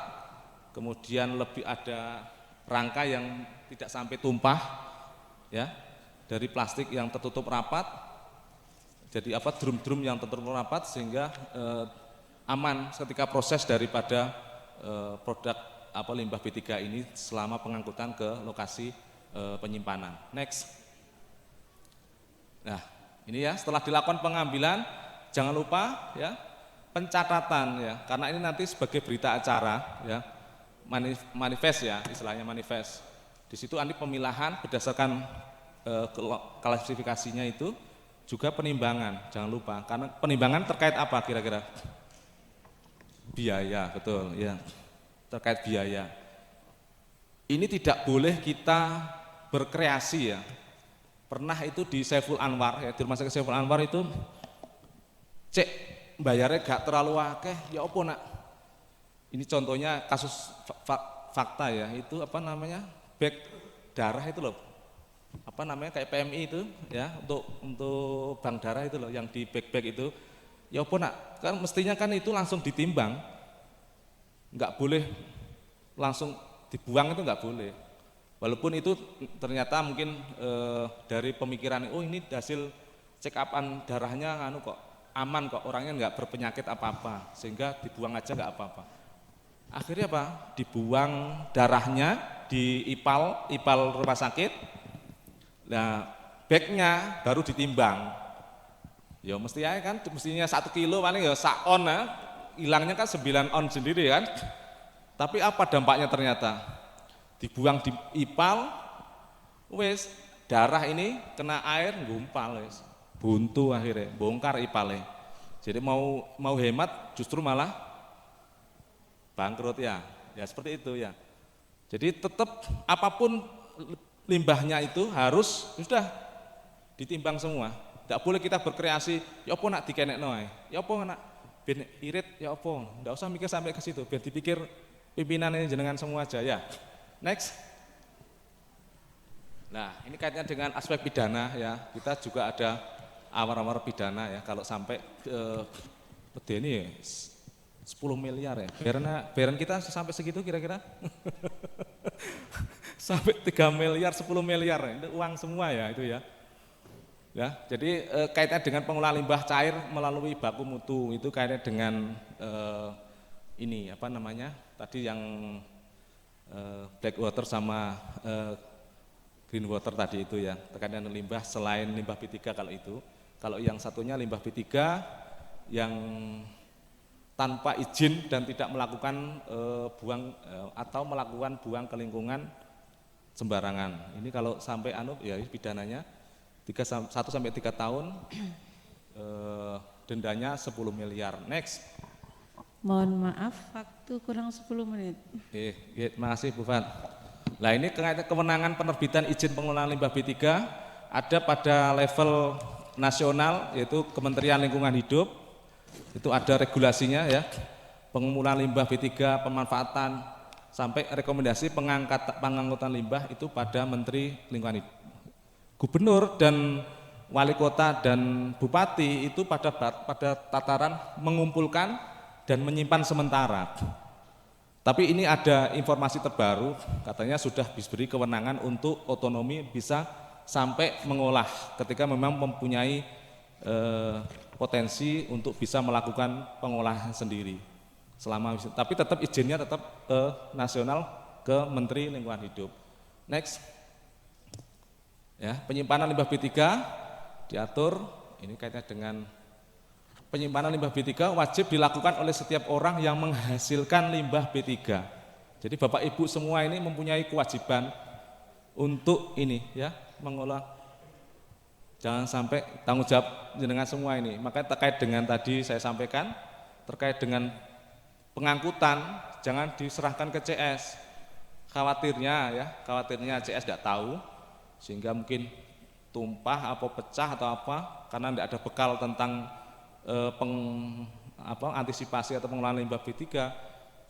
[SPEAKER 1] kemudian lebih ada rangka yang tidak sampai tumpah, ya, dari plastik yang tertutup rapat, jadi drum-drum yang tertutup rapat sehingga aman ketika proses daripada produk limbah B3 ini selama pengangkutan ke lokasi penyimpanan. Next. Nah, ini ya, setelah dilakukan pengambilan, jangan lupa ya pencatatan ya, karena ini nanti sebagai berita acara ya, manifest ya, istilahnya manifest. Di situ nanti pemilahan berdasarkan klasifikasinya itu juga penimbangan, jangan lupa, karena penimbangan terkait apa kira-kira? Biaya, betul ya, terkait biaya. Ini tidak boleh kita berkreasi ya. Pernah itu di Saiful Anwar ya, di rumah sakit Saiful Anwar itu, cek bayarnya gak terlalu akeh, ya opo nak? Ini contohnya kasus fakta ya, itu bag darah itu loh, kayak PMI itu ya, untuk bank darah itu loh, yang di bag itu, ya opo nak? Kan mestinya kan itu langsung ditimbang, nggak boleh langsung dibuang, itu nggak boleh. Walaupun itu ternyata mungkin dari pemikiran, oh ini hasil check upan darahnya kok aman kok, orangnya nggak berpenyakit apa-apa, sehingga dibuang aja nggak apa-apa. Akhirnya apa? Dibuang darahnya di ipal rumah sakit. Nah, bagnya baru ditimbang. Ya mestinya 1 kilo paling ya sak on ya. Hilangnya kan 9 on sendiri kan. Tapi apa dampaknya ternyata? Dibuang di ipal, wes darah ini kena air gumpal wes. Buntu akhirnya, bongkar ipalnya. Jadi mau hemat justru malah bangkrut ya. Ya seperti itu ya. Jadi tetap apapun limbahnya itu harus sudah ditimbang semua. Tidak boleh kita berkreasi, ya apa nak dikenekno ae. Ya apa nak ben irit, ya apa. Enggak usah mikir sampai ke situ, biar dipikir pimpinan ini jenengan semua aja ya. Next. Nah, ini kaitannya dengan aspek pidana ya. Kita juga ada awar-awar pidana ya, kalau sampai ini 10 miliar ya, bayaran kita sampai segitu kira-kira sampai 3 miliar, 10 miliar, itu uang semua ya itu ya. Ya, jadi kaitannya dengan pengolahan limbah cair melalui baku mutu, itu kaitannya dengan ini tadi yang black water sama green water tadi itu ya, terkait dengan limbah selain limbah B3 kalau itu. Kalau yang satunya limbah B3 yang tanpa izin dan tidak melakukan buang atau melakukan buang ke lingkungan sembarangan. Ini kalau sampai ya pidananya 1 sampai 3 tahun, dendanya 10 miliar. Next.
[SPEAKER 2] Mohon maaf, waktu kurang 10 menit.
[SPEAKER 1] Terima kasih Bu Fat. Nah ini kewenangan penerbitan izin pengelolaan limbah B3 ada pada level nasional, yaitu Kementerian Lingkungan Hidup. Itu ada regulasinya ya, pengumpulan limbah B3, pemanfaatan, sampai rekomendasi pengangkutan limbah itu pada Menteri Lingkungan Hidup. Gubernur dan wali kota dan bupati itu pada tataran mengumpulkan dan menyimpan sementara. Tapi ini ada informasi terbaru, katanya sudah diberi kewenangan untuk otonomi bisa sampai mengolah ketika memang mempunyai potensi untuk bisa melakukan pengolahan sendiri. Tapi tetap izinnya tetap nasional ke Menteri Lingkungan Hidup. Next. Ya, penyimpanan limbah B3 diatur, ini kaitannya dengan penyimpanan limbah B3 wajib dilakukan oleh setiap orang yang menghasilkan limbah B3. Jadi Bapak Ibu semua ini mempunyai kewajiban untuk ini ya, mengolah. Jangan sampai tanggung jawab dengan semua ini. Makanya terkait dengan tadi saya sampaikan, terkait dengan pengangkutan jangan diserahkan ke CS. Khawatirnya CS tidak tahu, sehingga mungkin tumpah atau pecah atau apa, karena tidak ada bekal tentang antisipasi atau pengelolaan limbah B3,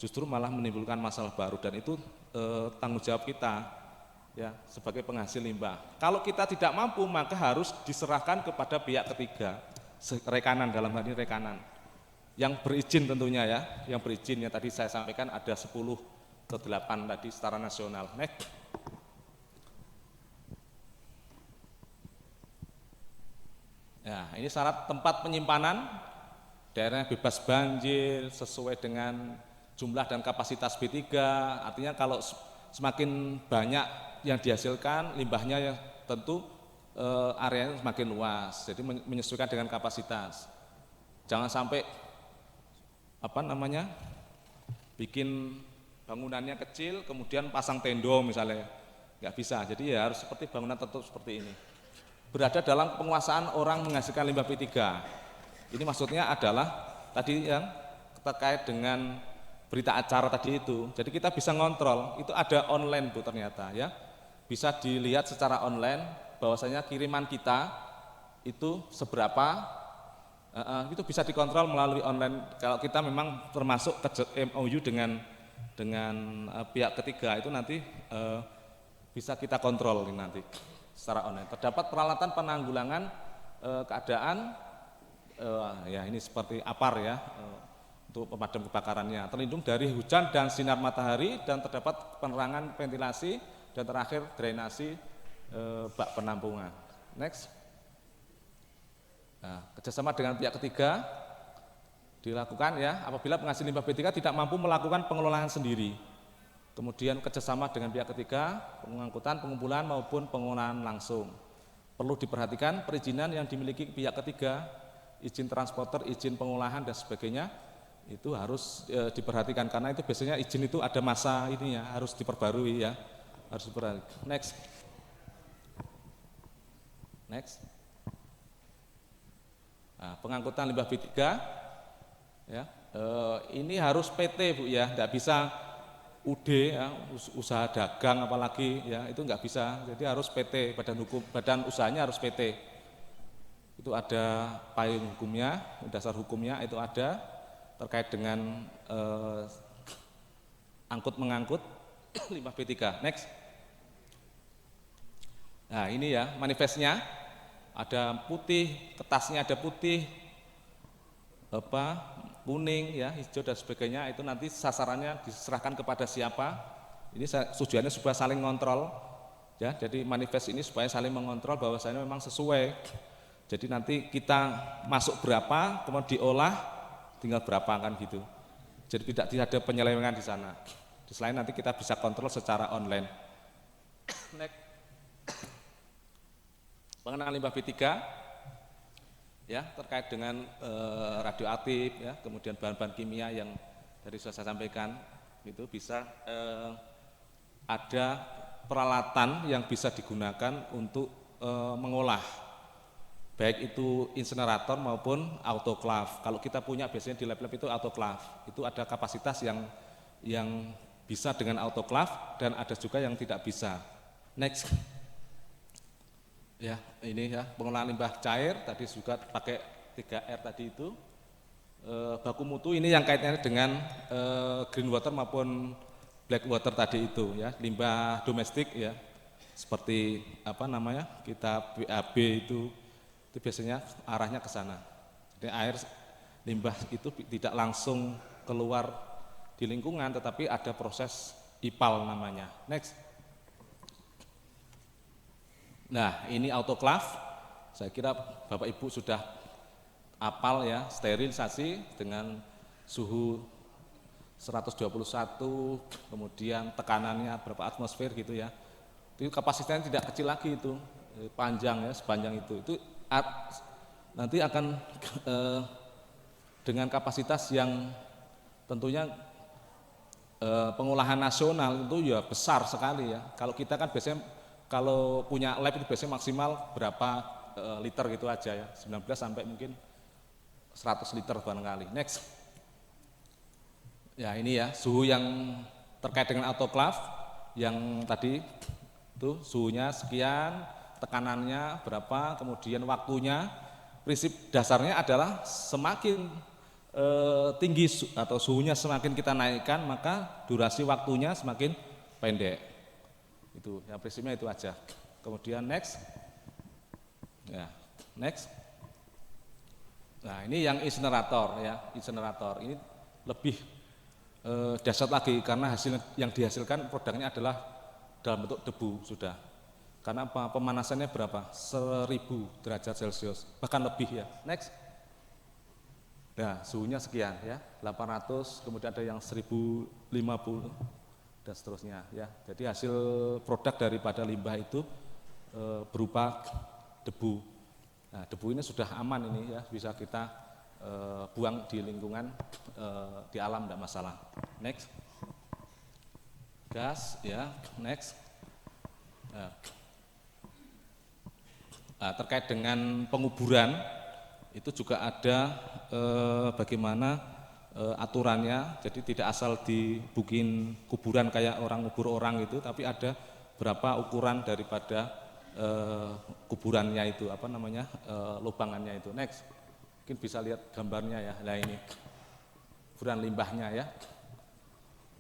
[SPEAKER 1] justru malah menimbulkan masalah baru, dan itu tanggung jawab kita ya sebagai penghasil limbah. Kalau kita tidak mampu, maka harus diserahkan kepada pihak ketiga, rekanan, dalam hal ini rekanan. yang berizin tentunya ya, yang berizin yang tadi saya sampaikan ada 10 ke 8 tadi secara nasional. Next. Ya, ini syarat tempat penyimpanan, daerah bebas banjir sesuai dengan jumlah dan kapasitas B3, artinya kalau semakin banyak yang dihasilkan, limbahnya ya tentu areanya semakin luas, jadi menyesuaikan dengan kapasitas. Jangan sampai bikin bangunannya kecil, kemudian pasang tendo misalnya, nggak bisa. Jadi ya harus seperti bangunan tertutup seperti ini. Berada dalam penguasaan orang menghasilkan limbah B3. Ini maksudnya adalah tadi yang terkait dengan berita acara tadi itu. Jadi kita bisa ngontrol, itu ada online Bu ternyata ya. Bisa dilihat secara online bahwasanya kiriman kita itu seberapa, itu bisa dikontrol melalui online. Kalau kita memang termasuk MOU dengan pihak ketiga itu nanti bisa kita kontrol nanti secara online. Terdapat peralatan penanggulangan keadaan ya ini seperti APAR ya, untuk pemadam kebakarannya, terlindung dari hujan dan sinar matahari, dan terdapat penerangan ventilasi, dan terakhir drainasi bak penampungan. Next. Nah, kerjasama dengan pihak ketiga dilakukan ya apabila penghasil limbah B3 tidak mampu melakukan pengelolaan sendiri. Kemudian kerjasama dengan pihak ketiga, pengangkutan, pengumpulan maupun pengolahan langsung. Perlu diperhatikan perizinan yang dimiliki pihak ketiga, izin transporter, izin pengolahan dan sebagainya, itu harus diperhatikan karena itu biasanya izin itu ada masa ini ya, harus diperbarui ya, harus diperhatikan. Next. Nah, pengangkutan limbah B3 ya, ini harus PT Bu ya, tidak bisa UD ya, usaha dagang apalagi ya, itu nggak bisa. Jadi harus PT, badan usahanya harus PT. Itu ada payung hukumnya, dasar hukumnya itu ada terkait dengan angkut mengangkut limbah B3. Next. Nah ini ya manifestnya, ada putih, kertasnya ada putih, kuning ya, hijau dan sebagainya, itu nanti sasarannya diserahkan kepada siapa. Ini tujuannya supaya saling ngontrol ya, jadi manifest ini supaya saling mengontrol bahwasanya memang sesuai. Jadi nanti kita masuk berapa, kemudian diolah tinggal berapa kan gitu. Jadi tidak ada penyelewengan di sana. Selain nanti kita bisa kontrol secara online. Next. Pengenalan limbah B3 ya, terkait dengan radioaktif ya, kemudian bahan-bahan kimia yang tadi sudah saya sampaikan, itu bisa ada peralatan yang bisa digunakan untuk mengolah, baik itu insinerator maupun autoclave. Kalau kita punya biasanya di lab-lab itu autoclave, itu ada kapasitas yang bisa dengan autoclave dan ada juga yang tidak bisa. Next. Ya, ini ya pengolahan limbah cair tadi juga pakai 3R tadi itu. Baku mutu ini yang kaitannya dengan green water maupun black water tadi itu ya, limbah domestik ya. Seperti kita BAB itu biasanya arahnya ke sana. Jadi air limbah itu tidak langsung keluar di lingkungan tetapi ada proses IPAL namanya. Next. Nah ini autoclave, saya kira Bapak Ibu sudah apal ya, sterilisasi dengan suhu 121, kemudian tekanannya berapa atmosfer gitu ya. Itu kapasitasnya tidak kecil lagi itu, panjang ya, sepanjang itu nanti akan dengan kapasitas yang tentunya pengolahan nasional itu ya besar sekali ya. Kalau kita kan biasanya kalau punya lab itu biasanya maksimal berapa liter gitu aja ya, 19 sampai mungkin 100 liter barangkali. Next. Ya ini ya suhu yang terkait dengan autoclave yang tadi itu suhunya sekian, tekanannya berapa, kemudian waktunya. Prinsip dasarnya adalah semakin tinggi atau suhunya semakin kita naikkan maka durasi waktunya semakin pendek. Itu yang prinsipnya itu aja. Kemudian next. Ya, next. Nah ini yang insinerator ya, insinerator ini lebih dahsyat lagi karena hasil yang dihasilkan produknya adalah dalam bentuk debu sudah. Karena apa? Pemanasannya berapa? 1000 derajat Celcius, bahkan lebih ya. Next. Nah suhunya sekian ya, 800, kemudian ada yang 1050 dan seterusnya ya. Jadi hasil produk daripada limbah itu berupa debu. Nah, debu ini sudah aman ini ya, bisa kita buang di lingkungan, di alam tidak masalah. Next. Gas ya, next. Nah, terkait dengan penguburan itu juga ada bagaimana aturannya, jadi tidak asal dibikin kuburan kayak orang ngubur orang itu, tapi ada berapa ukuran daripada kuburannya itu, apa namanya, lubangannya itu. Next, mungkin bisa lihat gambarnya ya. Nah ini kuburan limbahnya ya,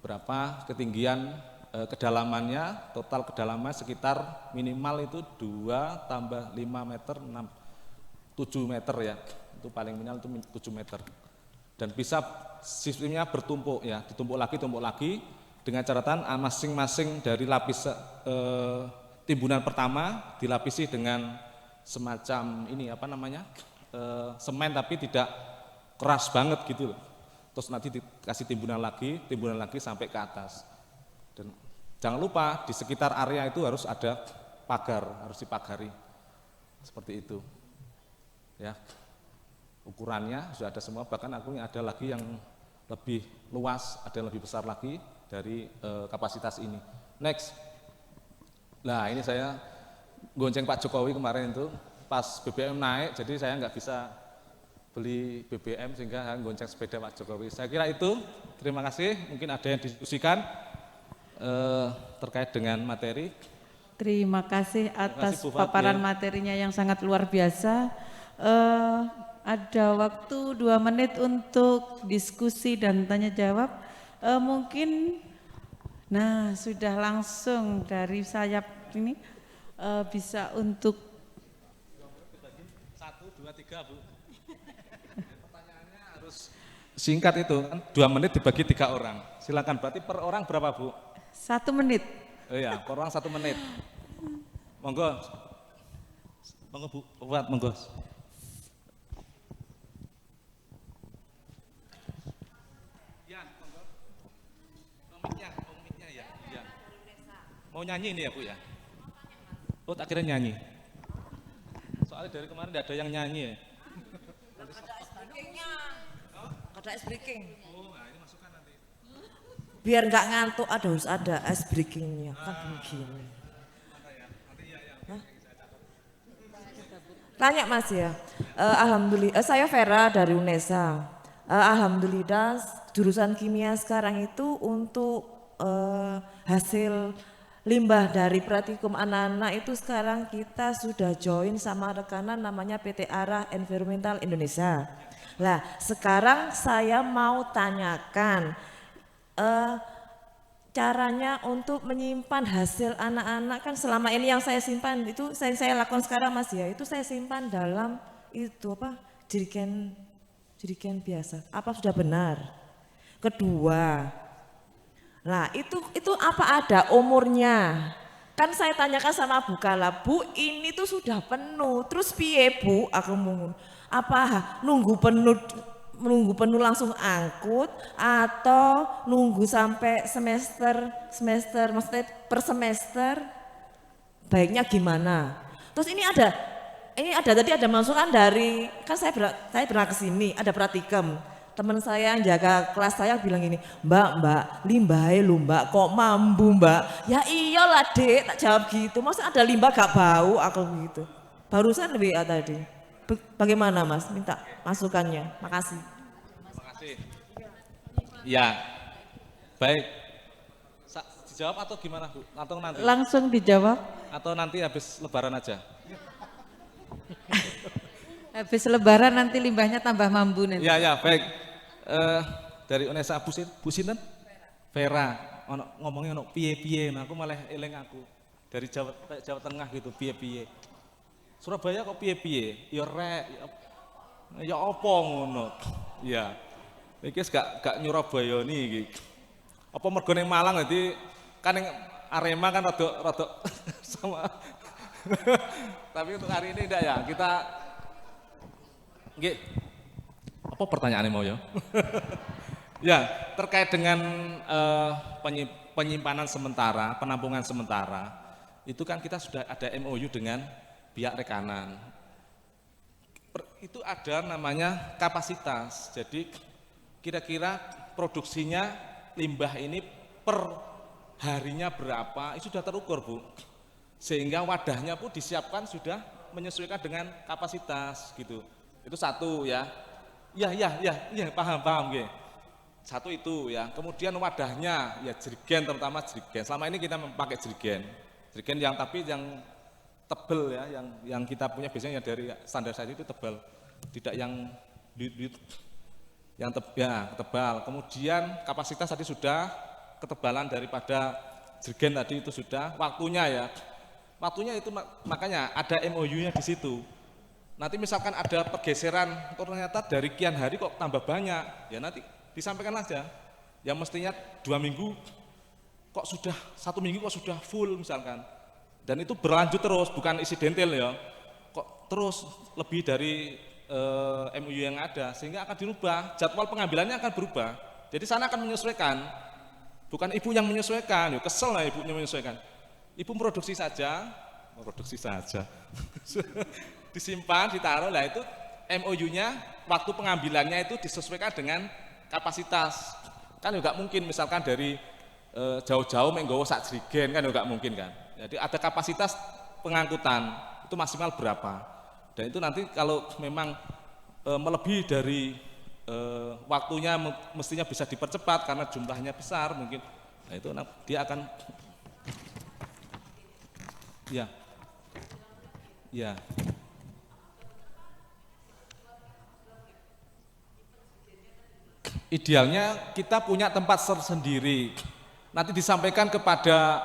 [SPEAKER 1] berapa ketinggian, kedalamannya, total kedalaman sekitar minimal itu 2 tambah 5 meter, 7 meter ya, itu paling minimal itu 7 meter. Dan bisa sistemnya bertumpuk ya, ditumpuk lagi dengan catatan masing-masing dari lapis timbunan pertama dilapisi dengan semacam ini apa namanya, semen tapi tidak keras banget gitu loh. Terus nanti dikasih timbunan lagi sampai ke atas. Dan jangan lupa di sekitar area itu harus ada pagar, harus dipagari seperti itu ya. Ukurannya sudah ada semua, bahkan aku ada lagi yang lebih luas, ada yang lebih besar lagi dari kapasitas ini. Next. Nah ini saya gonceng Pak Jokowi kemarin itu pas BBM naik, jadi saya nggak bisa beli BBM sehingga saya gonceng sepeda Pak Jokowi. Saya kira itu, terima kasih. Mungkin ada yang diskusikan terkait dengan materi.
[SPEAKER 2] Terima kasih atas paparan materinya yang sangat luar biasa. Ada waktu 2 menit untuk diskusi dan tanya jawab. Mungkin nah, sudah langsung dari sayap ini bisa untuk
[SPEAKER 1] 1, 2, 3 Bu. Pertanyaannya harus singkat itu kan, 2 menit dibagi 3 orang. Silakan, berarti per orang berapa Bu?
[SPEAKER 2] 1 menit.
[SPEAKER 1] Oh iya, per orang 1 menit. Monggo. Monggo Bu, buat monggo. Mau nyanyi ini ya Bu ya? Oh tak kira nyanyi. Soalnya dari kemarin tidak ada yang nyanyi ya.
[SPEAKER 3] Ada ice breakingnya. Ada ice breaking.
[SPEAKER 1] Oh nah ini masukkan nanti.
[SPEAKER 3] Biar nggak ngantuk harus ada ice breakingnya. Kan begini. Tanya Mas ya. Alhamdulillah, saya Vera dari UNESA. Alhamdulillah jurusan kimia sekarang itu untuk hasil limbah dari praktikum anak-anak itu sekarang kita sudah join sama rekanan namanya PT Arah Environmental Indonesia. Nah sekarang saya mau tanyakan caranya untuk menyimpan hasil anak-anak, kan selama ini yang saya simpan itu saya lakukan sekarang Mas ya, itu saya simpan dalam itu apa, jerigen biasa. Apa sudah benar? Kedua, nah itu apa ada umurnya? Kan saya tanyakan sama Bu Kala, Bu ini tuh sudah penuh, terus piye Bu? Aku ngomong, apa nunggu penuh langsung angkut atau nunggu sampai semester maksudnya per semester? Baiknya gimana? Terus ini ada tadi ada masukan dari, kan saya pernah ke sini ada pratikum. Teman saya yang jaga kelas saya bilang gini, Mbak, limbahnya lu Mbak, kok mambu Mbak? Ya iyalah Dek, tak jawab gitu. Maksudnya ada limbah gak bau, aku gitu. Barusan WA tadi. Bagaimana Mas? Minta masukannya. Makasih.
[SPEAKER 1] Terima kasih. Ya, baik. Dijawab atau gimana Bu? Atau nanti?
[SPEAKER 2] langsung dijawab.
[SPEAKER 1] Atau nanti habis lebaran aja?
[SPEAKER 2] Habis lebaran nanti limbahnya tambah mambu nanti.
[SPEAKER 1] Ya, baik. Dari UNESA Bu Sinten? Vera. Ngomongnya ono piye-piye, nah aku malah eling aku. Dari Jawa Tengah gitu, piye-piye. Surabaya kok piye-piye? Ya rek. Ya apa ngono? Ya. Iki gak Nyurabayani iki. Apa mergo ning Malang dadi kan ning Arema kan rada sama. Tapi untuk hari ini enggak ya, kita nggih. Apa pertanyaannya mau ya? Ya, terkait dengan penyimpanan sementara, penampungan sementara, itu kan kita sudah ada MOU dengan pihak rekanan. Itu ada namanya kapasitas. Jadi kira-kira produksinya limbah ini per harinya berapa, itu sudah terukur, Bu. Sehingga wadahnya pun disiapkan sudah menyesuaikan dengan kapasitas gitu. Itu satu ya. Ya, paham nggih. Satu itu ya. Kemudian wadahnya ya jerigen, terutama jerigen. Selama ini kita memakai jerigen. Jerigen yang tapi yang tebel ya, yang kita punya biasanya dari standar saja itu tebal. Tidak yang tebal. Kemudian kapasitas tadi sudah, ketebalan daripada jerigen tadi itu sudah, waktunya ya. Waktunya itu makanya ada MOU-nya di situ. Nanti misalkan ada pergeseran, ternyata dari kian hari kok tambah banyak, ya nanti disampaikan aja. Yang mestinya 2 minggu, kok sudah 1 minggu kok sudah full misalkan. Dan itu berlanjut terus, bukan insidental ya. Kok terus lebih dari MOU yang ada, sehingga akan dirubah, jadwal pengambilannya akan berubah. Jadi sana akan menyesuaikan, bukan ibu yang menyesuaikan, ya kesel lah ibunya menyesuaikan. Ibu produksi saja, disimpan, ditaruh, lah itu MOU-nya, waktu pengambilannya itu disesuaikan dengan kapasitas. Kan juga mungkin misalkan dari jauh-jauh menggawa sak jerigen, kan juga mungkin kan. Jadi ada kapasitas pengangkutan, itu maksimal berapa. Dan itu nanti kalau memang melebihi dari waktunya mestinya bisa dipercepat karena jumlahnya besar mungkin. Nah itu dia akan ya. Idealnya kita punya tempat tersendiri. Nanti disampaikan kepada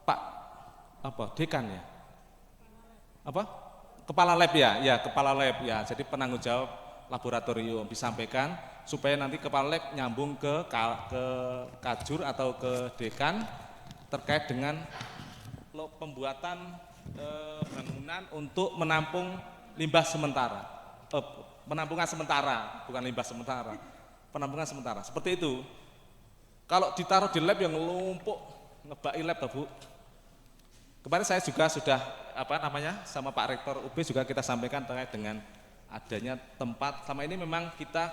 [SPEAKER 1] Pak Dekan ya. Kepala lab ya, kepala lab ya. Jadi penanggung jawab laboratorium disampaikan supaya nanti kepala lab nyambung ke Kajur atau ke Dekan terkait dengan pembuatan bangunan untuk menampung limbah sementara, penampungan sementara, bukan limbah sementara, penampungan sementara. Seperti itu. Kalau ditaruh di lab yang lumpuk, ngebaki lab, Bu. Kemarin saya juga sudah sama Pak Rektor UB juga kita sampaikan terkait dengan adanya tempat. Sama ini memang kita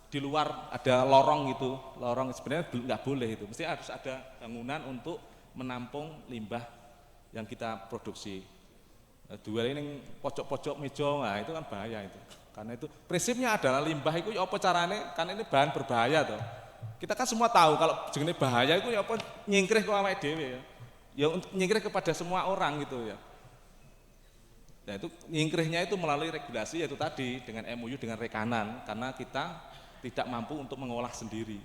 [SPEAKER 1] di luar ada lorong gitu, lorong sebenarnya nggak boleh itu. Mesti harus ada bangunan untuk menampung limbah yang kita produksi. Dua ini pojok-pojok meja, nah itu kan bahaya itu. Karena itu prinsipnya adalah limbah itu ya apa carane, karena ini bahan berbahaya toh. Kita kan semua tahu kalau jenis bahaya itu ya apa nyingkrih ke awake dhewe ya. Ya untuk nyingkrih kepada semua orang gitu ya. Nah itu nyingkrihnya itu melalui regulasi yaitu tadi dengan MOU dengan rekanan karena kita tidak mampu untuk mengolah sendiri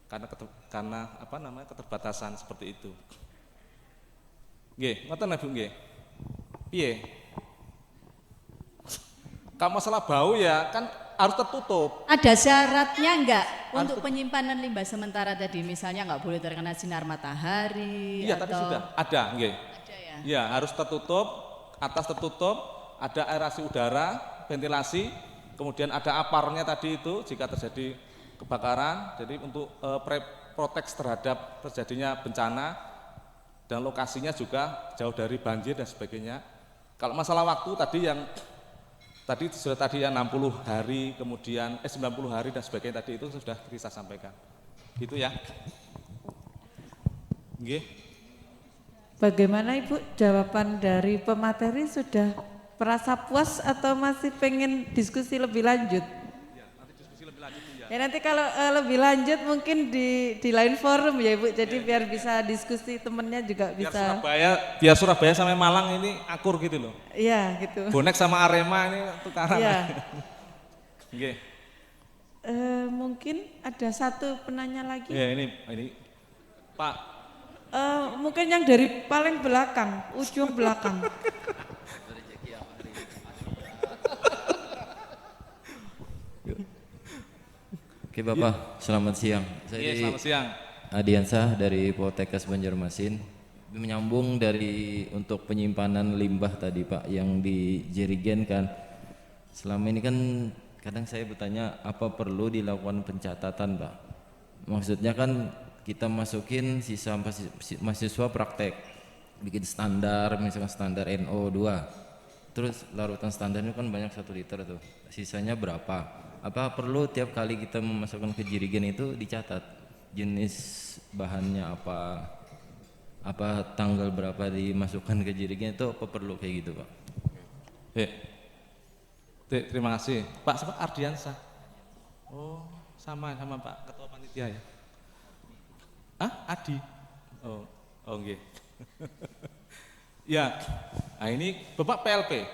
[SPEAKER 1] karena keterbatasan seperti itu. Nggih, ngoten Bu nggih. Piye? Kalau masalah bau ya kan harus tertutup.
[SPEAKER 4] Ada syaratnya enggak untuk penyimpanan limbah sementara tadi? Misalnya enggak boleh terkena sinar matahari
[SPEAKER 1] iya,
[SPEAKER 4] atau...
[SPEAKER 1] tadi sudah ada, nggih.
[SPEAKER 4] Ada ya?
[SPEAKER 1] Iya, harus tertutup, atas tertutup, ada aerasi udara, ventilasi, kemudian ada aparnya tadi itu jika terjadi kebakaran, jadi untuk proteks terhadap terjadinya bencana dan lokasinya juga jauh dari banjir dan sebagainya. Kalau masalah waktu tadi yang sudah 60 hari, kemudian 90 hari dan sebagainya tadi itu sudah kita sampaikan. Gitu ya. Nggih.
[SPEAKER 2] Bagaimana Ibu jawaban dari pemateri, sudah merasa puas atau masih pengen diskusi lebih lanjut?
[SPEAKER 1] Ya, nanti diskusi lebih lanjut ya.
[SPEAKER 2] Ya nanti kalau lebih lanjut mungkin di lain forum ya Ibu, jadi biar bisa diskusi temennya juga bisa.
[SPEAKER 1] Biar Surabaya sampai Malang ini akur gitu loh.
[SPEAKER 2] Iya gitu.
[SPEAKER 1] Bonek sama Arema ini tukaran.
[SPEAKER 2] Iya.
[SPEAKER 1] Nggih.
[SPEAKER 2] Mungkin ada satu penanya lagi.
[SPEAKER 1] Ya ini Pak.
[SPEAKER 2] Mungkin yang dari paling belakang, ujung belakang.
[SPEAKER 5] Oke Bapak, selamat siang. Saya
[SPEAKER 1] Iya, selamat siang.
[SPEAKER 5] Adiansah dari Poltekkes Banjarmasin. Menyambung dari untuk penyimpanan limbah tadi Pak yang di jerigen kan. Selama ini kan kadang saya bertanya apa perlu dilakukan pencatatan Pak. Maksudnya kan kita masukin sisa mahasiswa praktek, bikin standar, misalkan standar NO2. Terus larutan standarnya kan banyak 1 liter tuh, sisanya berapa? Apa perlu tiap kali kita memasukkan ke jerigen itu dicatat jenis bahannya apa tanggal berapa dimasukkan ke jerigen itu apa perlu kayak gitu Pak?
[SPEAKER 1] Terima kasih. Pak siapa? Ardiansah. Oh, sama Pak Ketua Panitia ya. Adi. Oh nggih. Ya, nah ini Bapak PLP.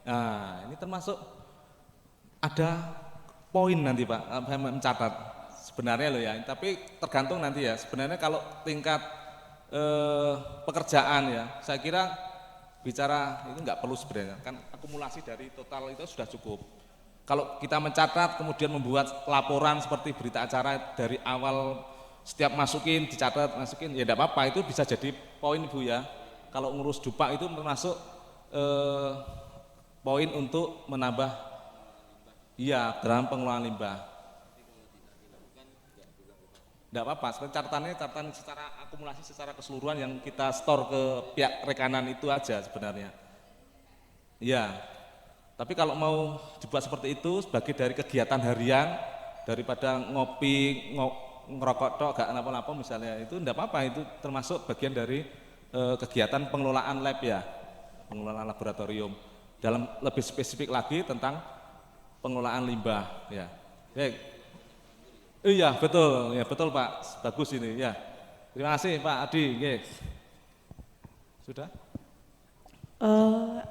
[SPEAKER 1] Nah, ini termasuk ada poin nanti Pak, saya mencatat sebenarnya loh ya, tapi tergantung nanti ya. Sebenarnya kalau tingkat pekerjaan ya, saya kira bicara itu nggak perlu sebenarnya, kan akumulasi dari total itu sudah cukup. Kalau kita mencatat kemudian membuat laporan seperti berita acara dari awal setiap masukin dicatat, masukin ya tidak apa-apa, itu bisa jadi poin Bu ya. Kalau ngurus dupa itu termasuk poin untuk menambah dalam pengelolaan limbah. Tidak apa-apa, catatan secara akumulasi secara keseluruhan yang kita store ke pihak rekanan itu aja sebenarnya. Iya, tapi kalau mau dibuat seperti itu sebagai dari kegiatan harian, daripada ngopi, ngerokok tok, gak napa-napa misalnya, itu tidak apa-apa, itu termasuk bagian dari kegiatan pengelolaan lab ya, pengelolaan laboratorium. Dalam lebih spesifik lagi tentang pengelolaan limbah ya. Baik. Iya betul Pak, bagus ini ya. Terima kasih Pak Adi. Oke. Sudah?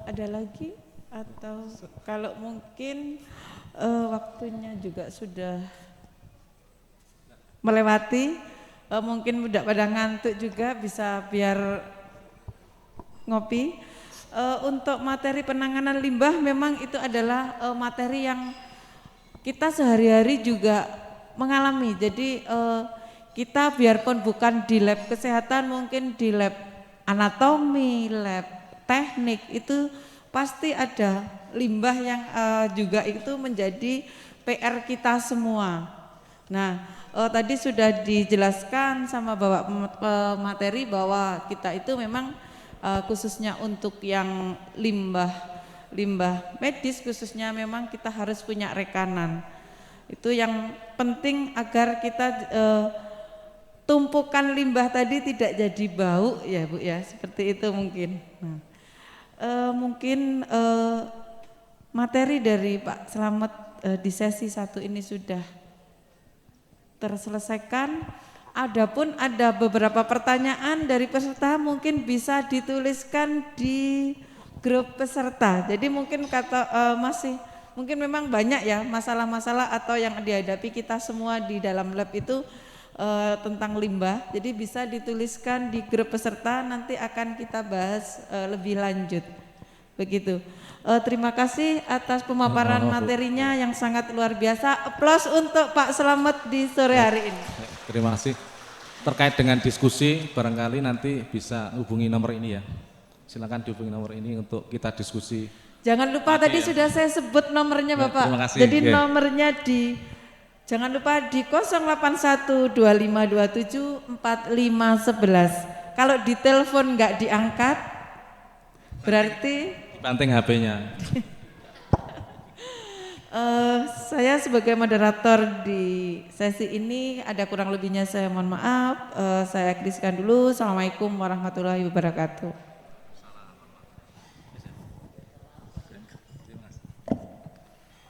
[SPEAKER 2] Ada lagi atau kalau mungkin waktunya juga sudah melewati, mungkin udah pada ngantuk juga, bisa biar ngopi. Untuk materi penanganan limbah memang itu adalah materi yang kita sehari-hari juga mengalami. Jadi kita biarpun bukan di lab kesehatan, mungkin di lab anatomi, lab teknik, itu pasti ada limbah yang juga itu menjadi PR kita semua. Nah, tadi sudah dijelaskan sama Bapak materi bahwa kita itu memang khususnya untuk yang limbah medis khususnya memang kita harus punya rekanan. Itu yang penting agar kita tumpukan limbah tadi tidak jadi bau ya Bu ya, seperti itu mungkin. Nah, mungkin materi dari Pak Slamet di sesi 1 ini sudah terselesaikan. Adapun ada beberapa pertanyaan dari peserta mungkin bisa dituliskan di grup peserta. Jadi mungkin masih mungkin memang banyak ya masalah-masalah atau yang dihadapi kita semua di dalam lab itu tentang limbah. Jadi bisa dituliskan di grup peserta, nanti akan kita bahas lebih lanjut. Begitu. Terima kasih atas pemaparan materinya yang sangat luar biasa. Aplaus untuk Pak Slamet di sore hari ini.
[SPEAKER 1] Terima kasih. Terkait dengan diskusi, barangkali nanti bisa hubungi nomor ini ya. Silakan dihubungi nomor ini untuk kita diskusi.
[SPEAKER 2] Jangan lupa tadi sudah saya sebut nomornya Bapak.
[SPEAKER 1] Terima kasih.
[SPEAKER 2] Jadi nomornya jangan lupa di 08125274511. Kalau ditelepon nggak diangkat, berarti
[SPEAKER 1] dibanting HP-nya.
[SPEAKER 2] Saya sebagai moderator di sesi ini ada kurang lebihnya saya mohon maaf. Saya akhirkan dulu. Assalamualaikum warahmatullahi wabarakatuh.